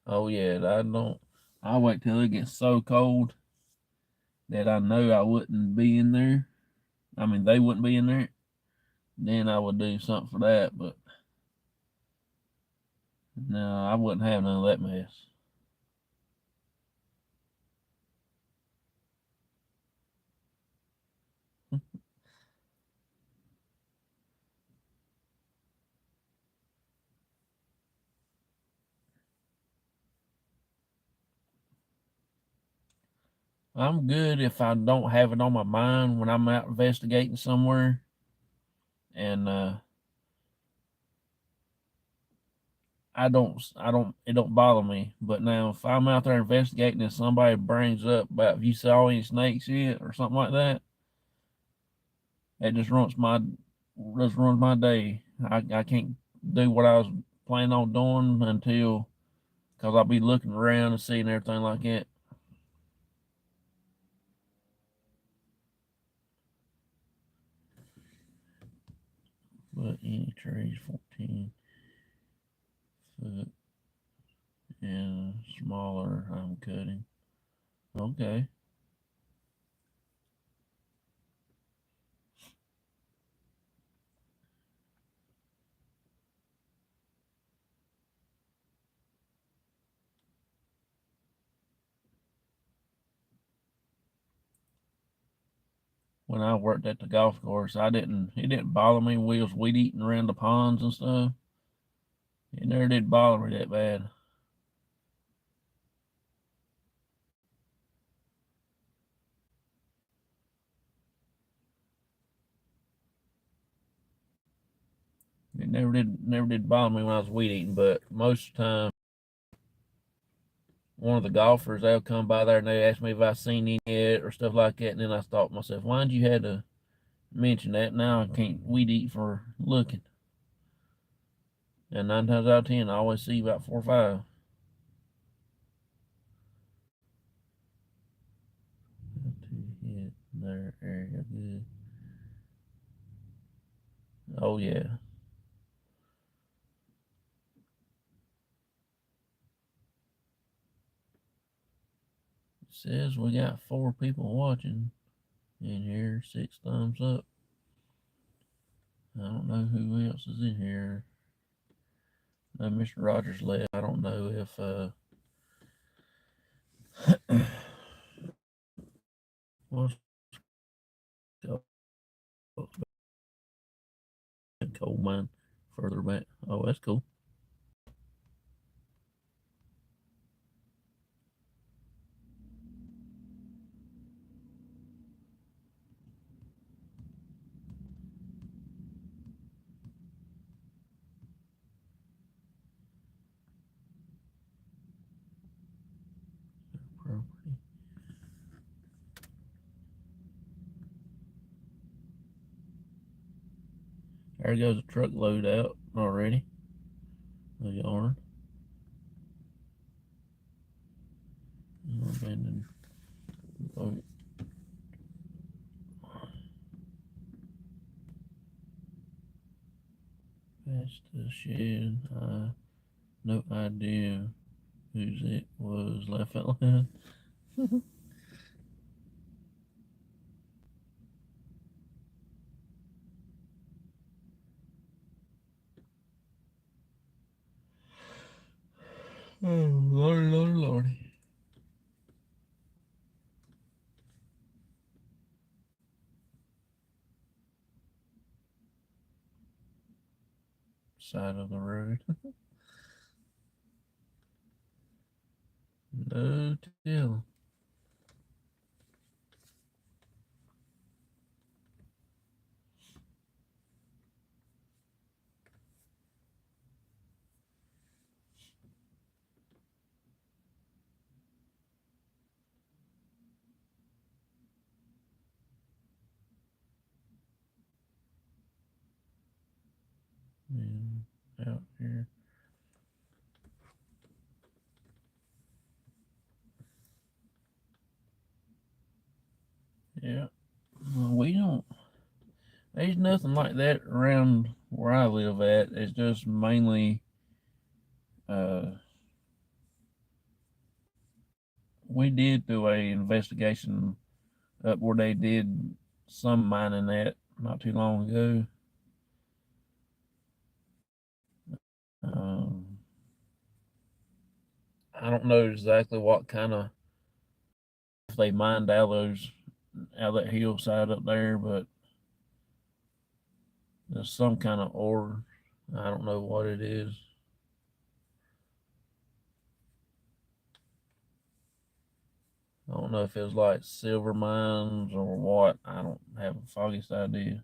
Oh yeah, I don't. I wait till it gets so cold that I know I wouldn't be in there. I mean, they wouldn't be in there. Then I would do something for that. But no, I wouldn't have none of that mess. I'm good if I don't have it on my mind when I'm out investigating somewhere, and it don't bother me. But now if I'm out there investigating and somebody brings up about if you saw any snakes yet or something like that, it just ruins my day. I can't do what I was planning on doing until because I'll be looking around and seeing everything like that. But any trees 14 foot and smaller I'm cutting. Okay. When I worked at the golf course, it didn't bother me. We was weed eating around the ponds and stuff. It never did bother me that bad. It never did bother me when I was weed eating, but most of the time, one of the golfers, they'll come by there and they ask me if I seen any yet or stuff like that, and then I thought to myself, why'd you have to mention that? Now I can't weed eat for looking. And 9 times out of 10, I always see about 4 or 5. To hit their area good. Oh yeah. It says we got 4 people watching in here. 6 thumbs up. I don't know who else is in here. No, Mr. Rogers left. I don't know if what's coal mine further back. Oh, that's cool. Property. There goes a truckload out already. The yarn. Abandoned boat. Past the shed. No idea whose it was. Laugh out loud. Oh, Lordy, Lordy, Lordy. Side of the road. No till. And out here. Yeah. We don't. There's nothing like that around where I live at. It's just mainly we did do a investigation up where they did some mining at not too long ago. Um, I don't know exactly what kind of if they mined out that hillside up there, but there's some kind of ore. I don't know what it is. I don't know if it was like silver mines or what. I don't have the foggiest idea.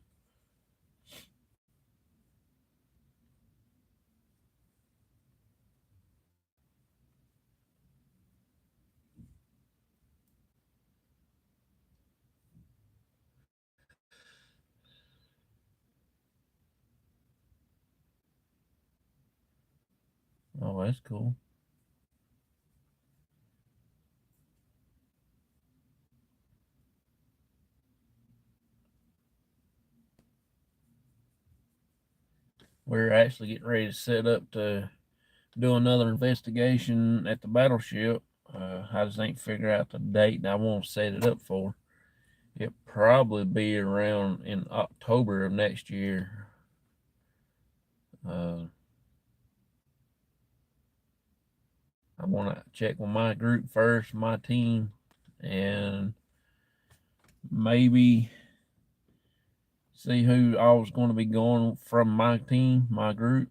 Oh, that's cool. We're actually getting ready to set up to do another investigation at the battleship. I just ain't figured out the date and I won't set it up for. It'll probably be around in October of next year. I want to check with my group first, my team, and maybe see who I was going to be going from my team, my group,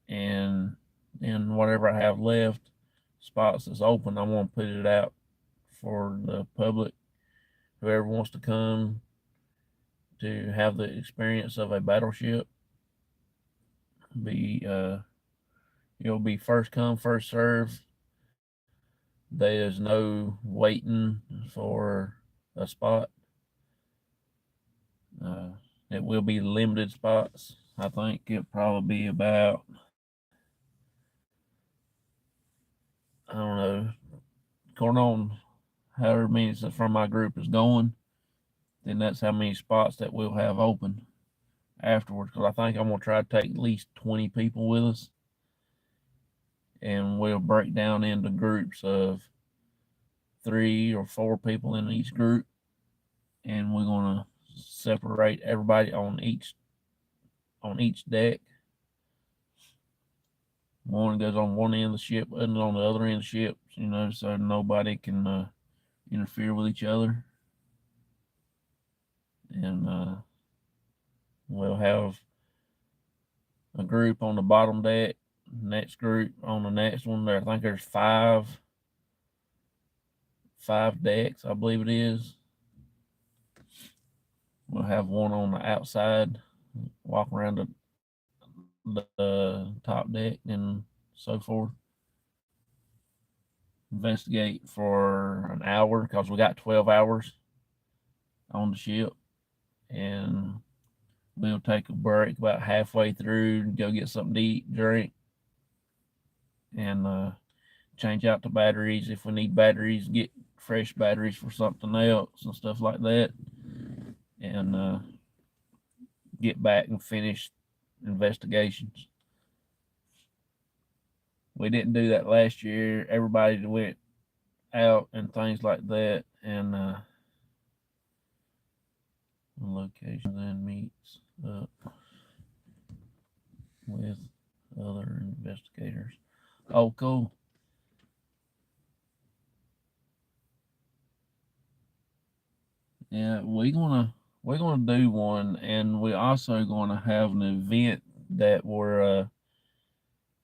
and then whatever I have left, spots that's open, I want to put it out for the public, whoever wants to come to have the experience of a battleship. Be It'll be first come, first serve. There's no waiting for a spot. Uh, it will be limited spots. I think it'll probably be about, I don't know, according on however many from my group is going, then that's how many spots that we'll have open afterwards. Because I think I'm going to try to take at least 20 people with us. And we'll break down into groups of 3 or 4 people in each group. And we're going to separate everybody on each deck. One goes on one end of the ship, and on the other end of the ship, so nobody can interfere with each other. And we'll have a group on the bottom deck, next group on the next one. There, I think there's five decks, I believe it is. We'll have one on the outside, walk around the top deck and so forth. Investigate for an hour because we got 12 hours on the ship, and we'll take a break about halfway through and go get something to eat, drink, and change out the batteries if we need batteries, get fresh batteries for something else and stuff like that, and get back and finish investigations. We didn't do that last year. Everybody went out and things like that, and location then meets up with other investigators. Oh, cool. Yeah, we're gonna do one, and we're also gonna have an event that we're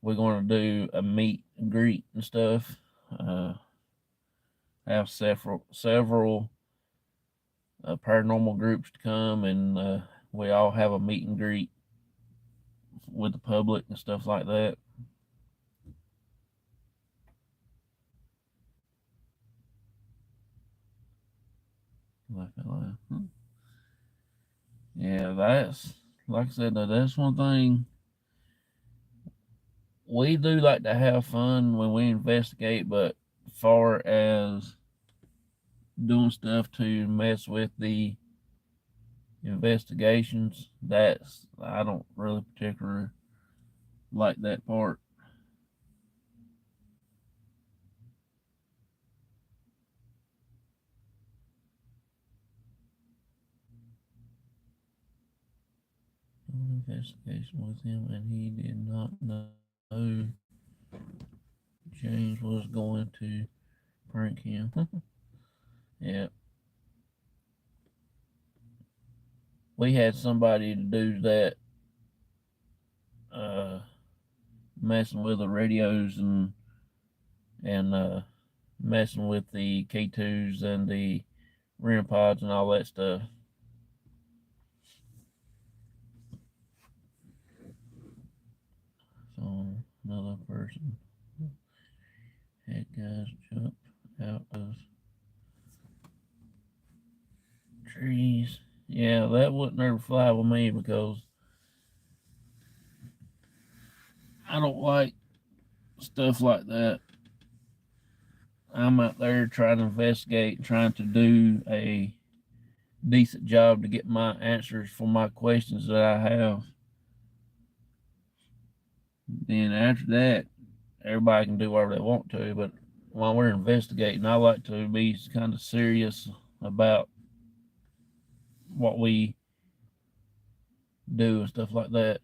gonna do a meet and greet and stuff. Have several paranormal groups to come, and we all have a meet and greet with the public and stuff like that. Yeah, that's like I said. That's one thing we do like to have fun when we investigate, but far as doing stuff to mess with the investigations, that's I don't really particularly like that part. Investigation with him, and he did not know James was going to prank him. Yeah, we had somebody to do that, uh, messing with the radios and messing with the K2s and the REM pods and all that stuff. So another person had guys jump out of trees. Yeah, that wouldn't ever fly with me because I don't like stuff like that. I'm out there trying to investigate, trying to do a decent job to get my answers for my questions that I have. Then after that, everybody can do whatever they want to, but while we're investigating, I like to be kind of serious about what we do and stuff like that.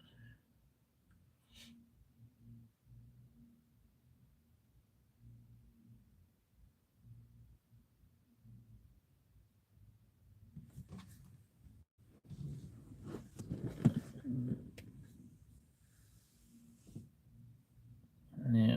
Yeah.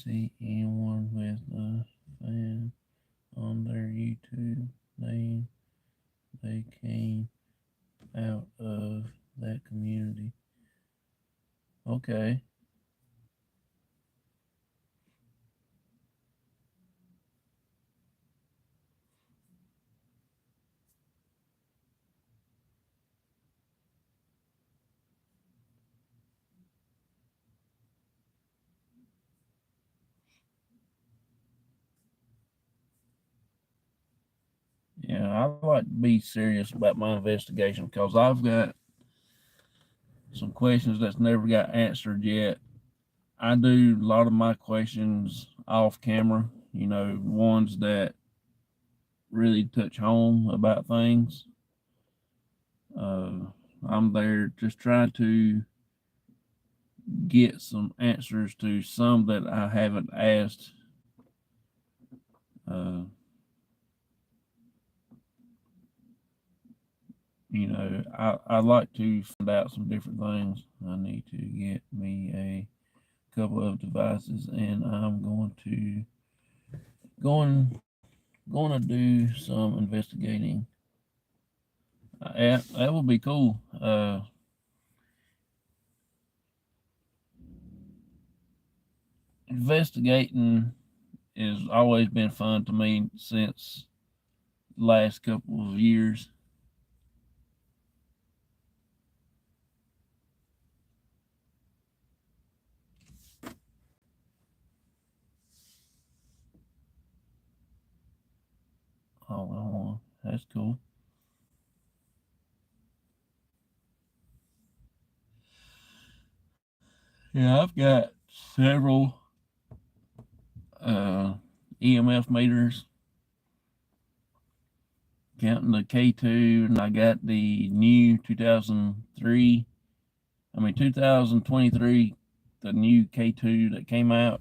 see anyone with a fan on their YouTube name. They came out of that community. Okay. Yeah, I like to be serious about my investigation because I've got some questions that's never got answered yet. I do a lot of my questions off camera, ones that really touch home about things. Uh, I'm there just trying to get some answers to some that I haven't asked. Uh, I like to find out some different things. I need to get me a couple of devices, and I'm going to do some investigating. That would be cool. Investigating has always been fun to me since the last couple of years. Oh, that's cool. Yeah, I've got several uh, EMF meters, counting the K2, and I got the new 2023, the new K2 that came out,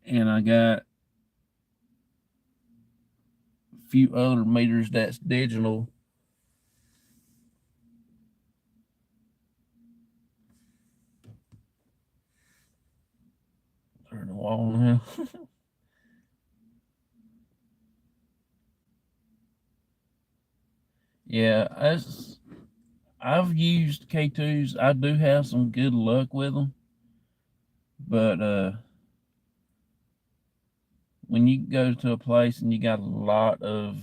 and I got a few other meters that's digital. Turn the wall now. Yeah, I've used K2s. I do have some good luck with them, but when you go to a place and you got a lot of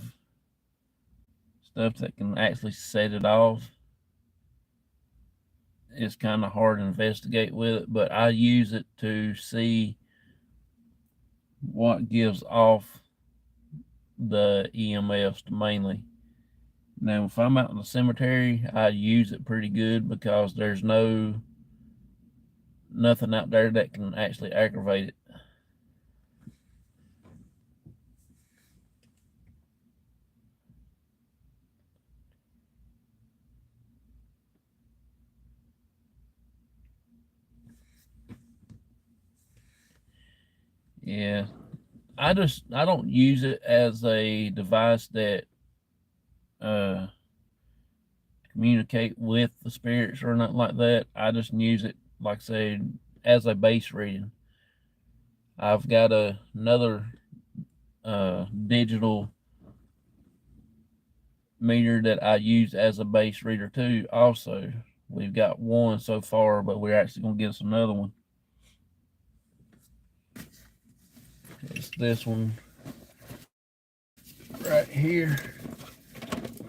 stuff that can actually set it off, it's kind of hard to investigate with it. But I use it to see what gives off the EMFs mainly. Now, if I'm out in the cemetery, I use it pretty good because there's nothing out there that can actually aggravate it. Yeah, I don't use it as a device that uh communicate with the spirits or nothing like that. I just use it, like I said, as a base reading. I've got another digital meter that I use as a base reader too. Also, we've got one so far, but we're actually gonna get us another one. It's this one right here.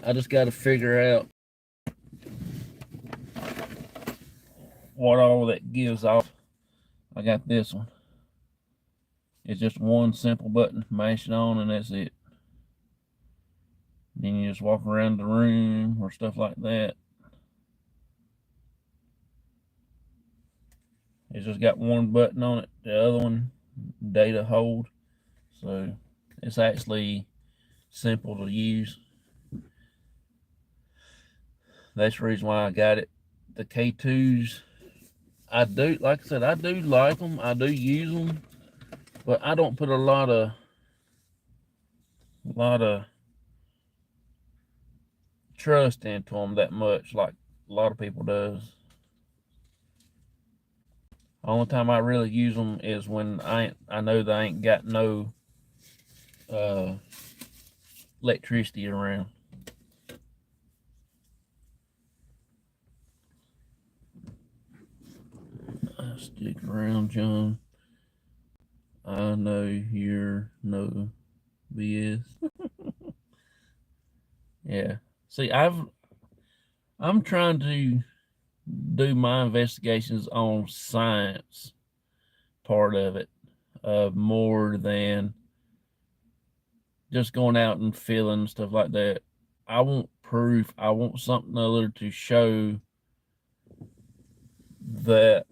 I just got to figure out what all that gives off. I got this one. It's just one simple button, mash it on, and that's it. Then you just walk around the room or stuff like that. It's just got one button on it. The other one, data hold. So it's actually simple to use. That's the reason why I got it. The K2s, like I said, I do like them. I do use them, but I don't put a lot of trust into them that much, like a lot of people does. Only time I really use them is when I know that I ain't got no electricity around. Stick around, John. I know you're no BS. Yeah. See, I'm trying to do my investigations on science part of it, more than just going out and feeling stuff like that. I want proof. I want something other to show that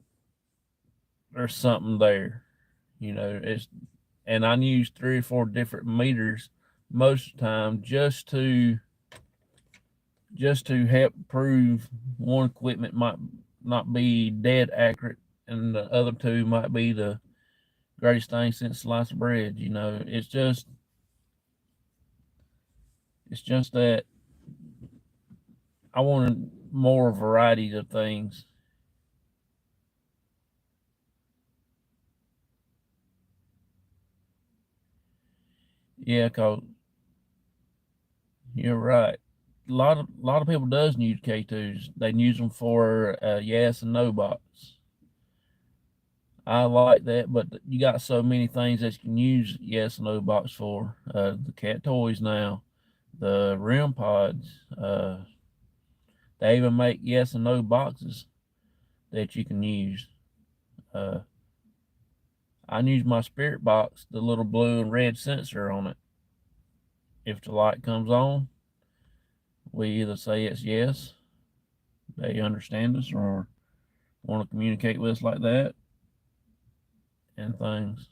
there's something there. And I use 3 or 4 different meters most of the time just to help prove one equipment might not be dead accurate and the other 2 might be the greatest thing since sliced bread. It's just that I wanted more variety of things. Yeah, cause you're right. A lot of people does use K2s. They use them for yes and no box. I like that, but you got so many things that you can use yes and no box for. The cat toys now, the REM pods. They even make yes and no boxes that you can use. Uh, I use my spirit box, the little blue and red sensor on it. If the light comes on, we either say it's yes, they understand us, or want to communicate with us like that, and things.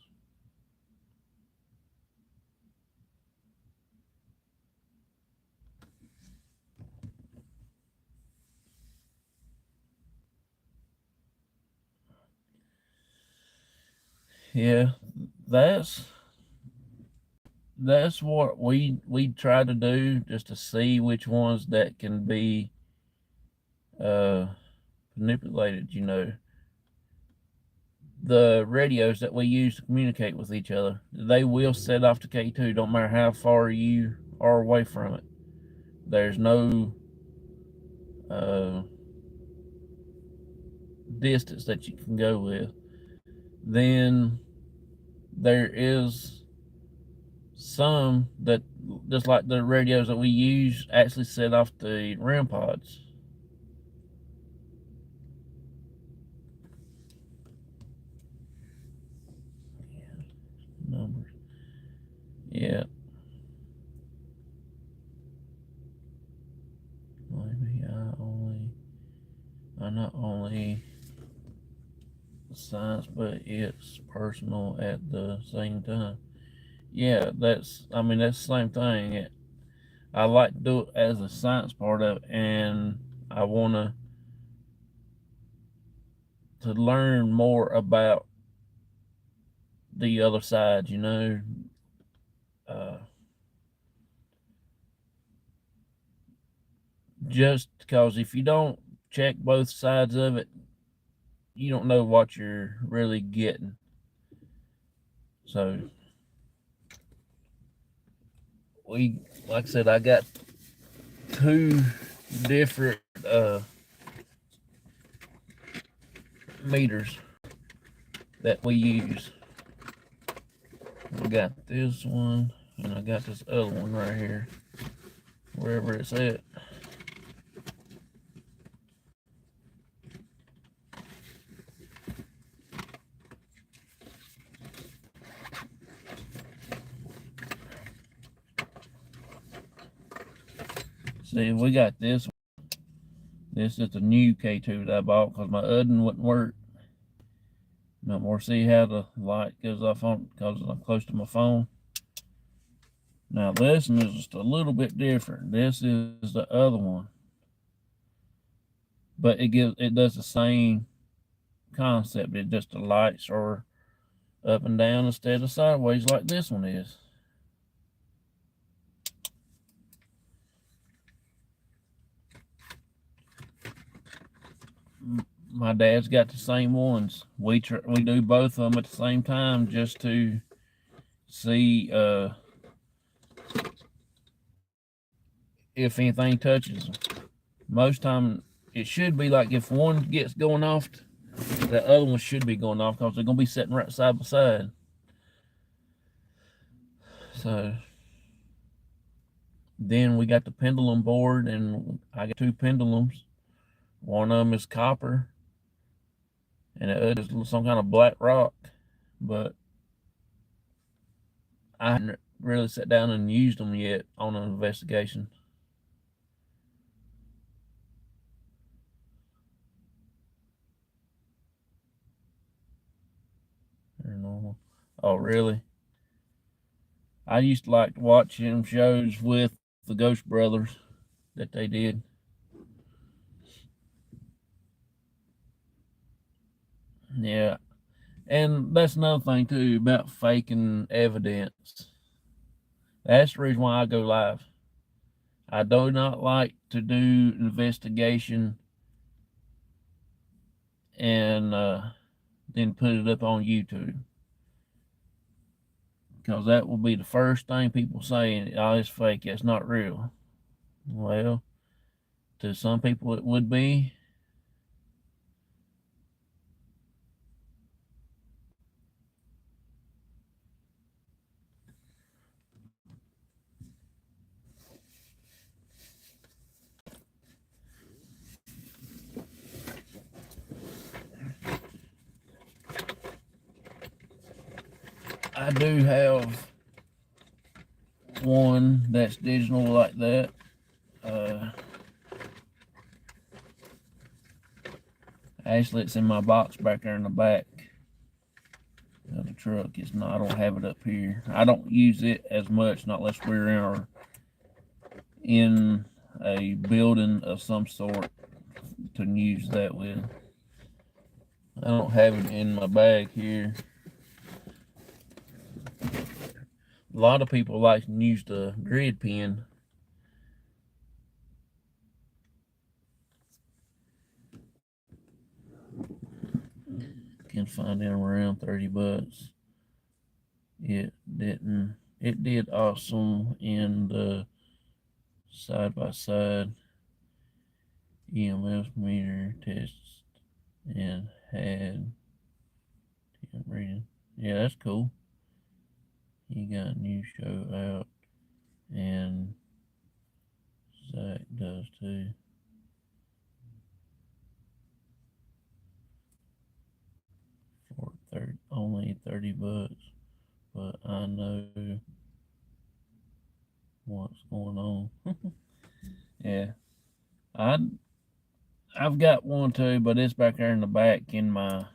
Yeah, that's what we try to do, just to see which ones that can be uh manipulated. The radios that we use to communicate with each other, they will set off to K2, don't matter how far you are away from it. There's no distance that you can go with. Then there is some that, just like the radios that we use, actually set off the REM pods. Numbers. Yeah. Maybe I not only science, but it's personal at the same time. Yeah, that's the same thing. I like to do it as a science part of it, and I want to learn more about the other side. Uh, just because if you don't check both sides of it, you don't know what you're really getting. So like I said, I got 2 different meters that we use. We got this one, and I got this other one right here, wherever it's at. See, we got this one. This is the new K2 that I bought because my other one wouldn't work. No more. See how the light goes off on because I'm close to my phone. Now this one is just a little bit different. This is the other one, but it does the same concept. It just the lights are up and down instead of sideways like this one is. my dad's got the same ones. We do both of them at the same time just to see if anything touches them. Most time it should be like if one gets going off, the other one should be going off because they're gonna be sitting right side by side. So then we got the pendulum board, and I got two pendulums. One of them is copper, and the other is some kind of black rock. But I haven't really sat down and used them yet on an investigation. Paranormal. Oh, really? I used to like to watch them shows with the Ghost Brothers that they did. Yeah. And that's another thing too about faking evidence. That's the reason why I go live. I do not like to do investigation and then put it up on YouTube, because that will be the first thing people say. Oh, it's fake. It's not real. Well, to some people it would be. I do have one that's digital like that. Actually, it's in my box back there in the back of the truck. It's not. I don't have it up here. I don't use it as much, not unless we're in a building of some sort to use that with. I don't have it in my bag here. A lot of people like to use the grid pen. Can find them around 30 bucks. It didn't. It did awesome in the side by side EMF meter test and had reading. Yeah, that's cool. He got a new show out, and Zach does too. For only 30 bucks, but I know what's going on. Yeah, I've got one too, but it's back there in the back in my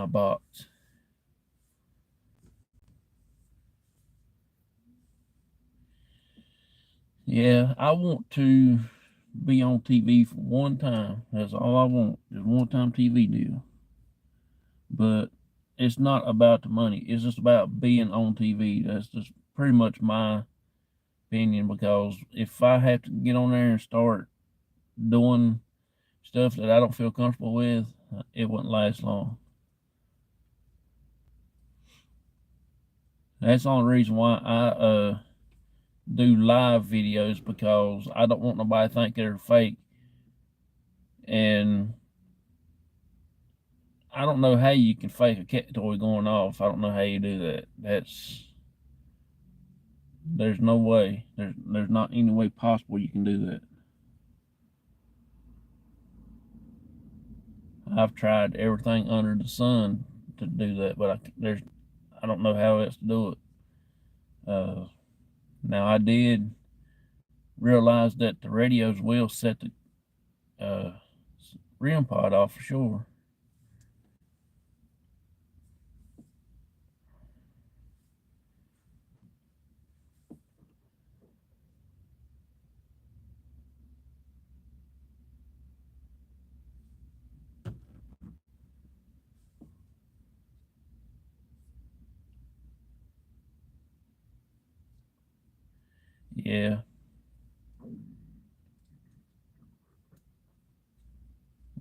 box. Yeah, I want to be on TV for one time. That's all I want. Just one time TV deal. But it's not about the money. It's just about being on TV. That's just pretty much my opinion, because if I have to get on there and start doing stuff that I don't feel comfortable with, it wouldn't last long. That's the only reason why I do live videos, because I don't want nobody to think they're fake. And I don't know how you can fake a cat toy going off. I don't know how you do that. There's no way. There's not any way possible you can do that. I've tried everything under the sun to do that, but I don't know how else to do it. Now I did realize that the radios will set the REM pod off for sure. Yeah.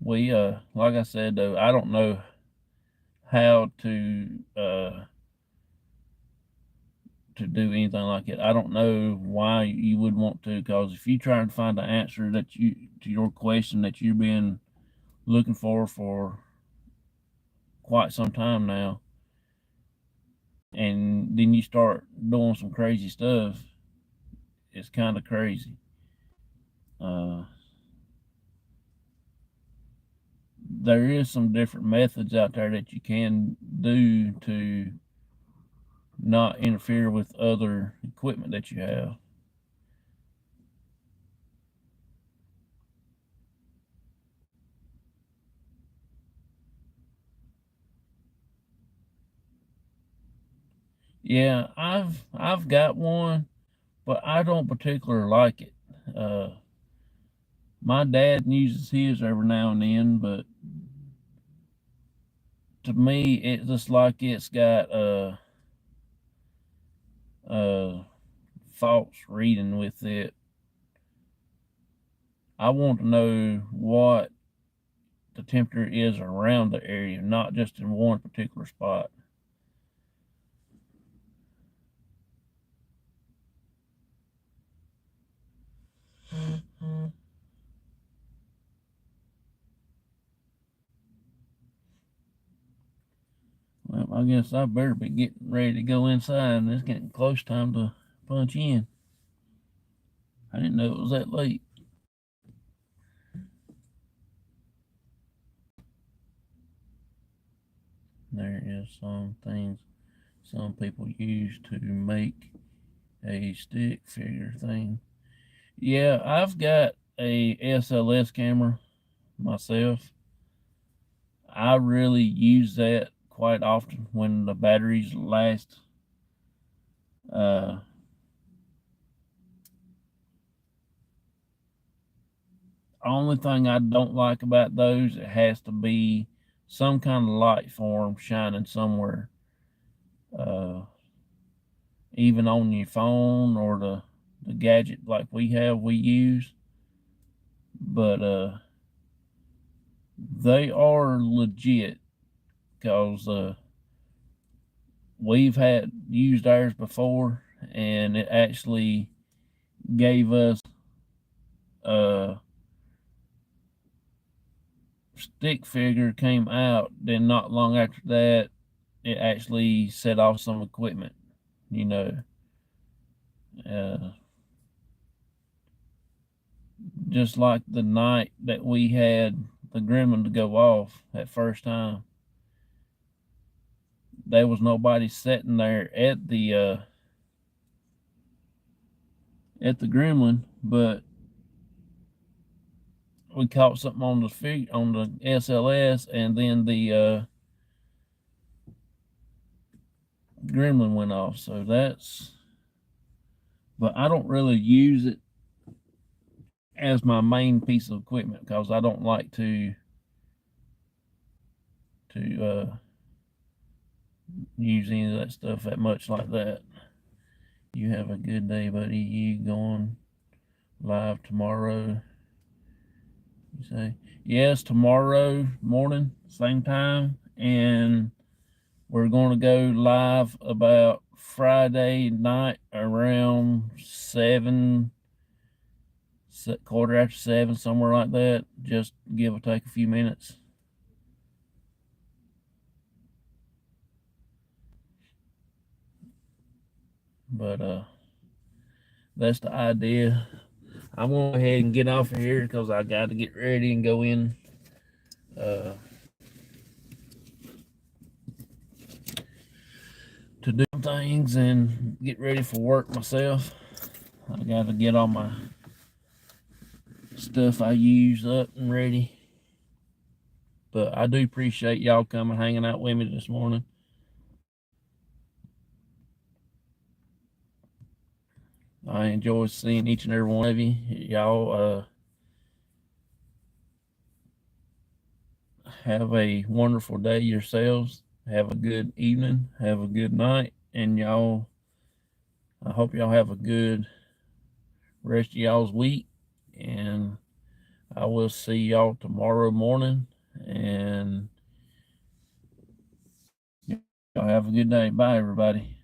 We like I said though, I don't know how to do anything like it. I don't know why you would want to, because if you try and find the answer that you to your question that you've been looking for quite some time now, and then you start doing some crazy stuff, it's kind of crazy. Uh, there is some different methods out there that you can do to not interfere with other equipment that you have. Yeah, I've got one, but I don't particularly like it. Uh, my dad uses his every now and then, but to me, it's just like it's got false reading with it. I want to know what the temperature is around the area, not just in one particular spot. Well, I guess I better be getting ready to go inside, and it's getting close time to punch in. I didn't know it was that late. There is some things some people use to make a stick figure thing. Yeah, I've got a SLS camera myself. I really use that quite often when the batteries last. Uh, only thing I don't like about those, it has to be some kind of light form shining somewhere, uh, even on your phone or the gadget like we use. But they are legit, because we've had used ours before, and it actually gave us a stick figure came out. Then not long after that, it actually set off some equipment. You know, uh, just like the night that we had the gremlin to go off that first time, there was nobody sitting there at the gremlin, but we caught something on the on the SLS, and then the gremlin went off. So that's, but I don't really use it as my main piece of equipment, because I don't like to use any of that stuff that much like that. You have a good day, buddy. You going live tomorrow? You say yes, tomorrow morning, same time, and we're going to go live about Friday night around 7, quarter after 7, somewhere like that. Just give or take a few minutes. But that's the idea. I'm going to go ahead and get off of here, because I got to get ready and go in. Uh, to do things and get ready for work myself. I got to get all my stuff I use up and ready. But I do appreciate y'all coming hanging out with me this morning. I enjoy seeing each and every one of you. Y'all have a wonderful day yourselves. Have a good evening. Have a good night. And y'all, I hope y'all have a good rest of y'all's week, and I will see y'all tomorrow morning. And y'all have a good day. Bye, everybody.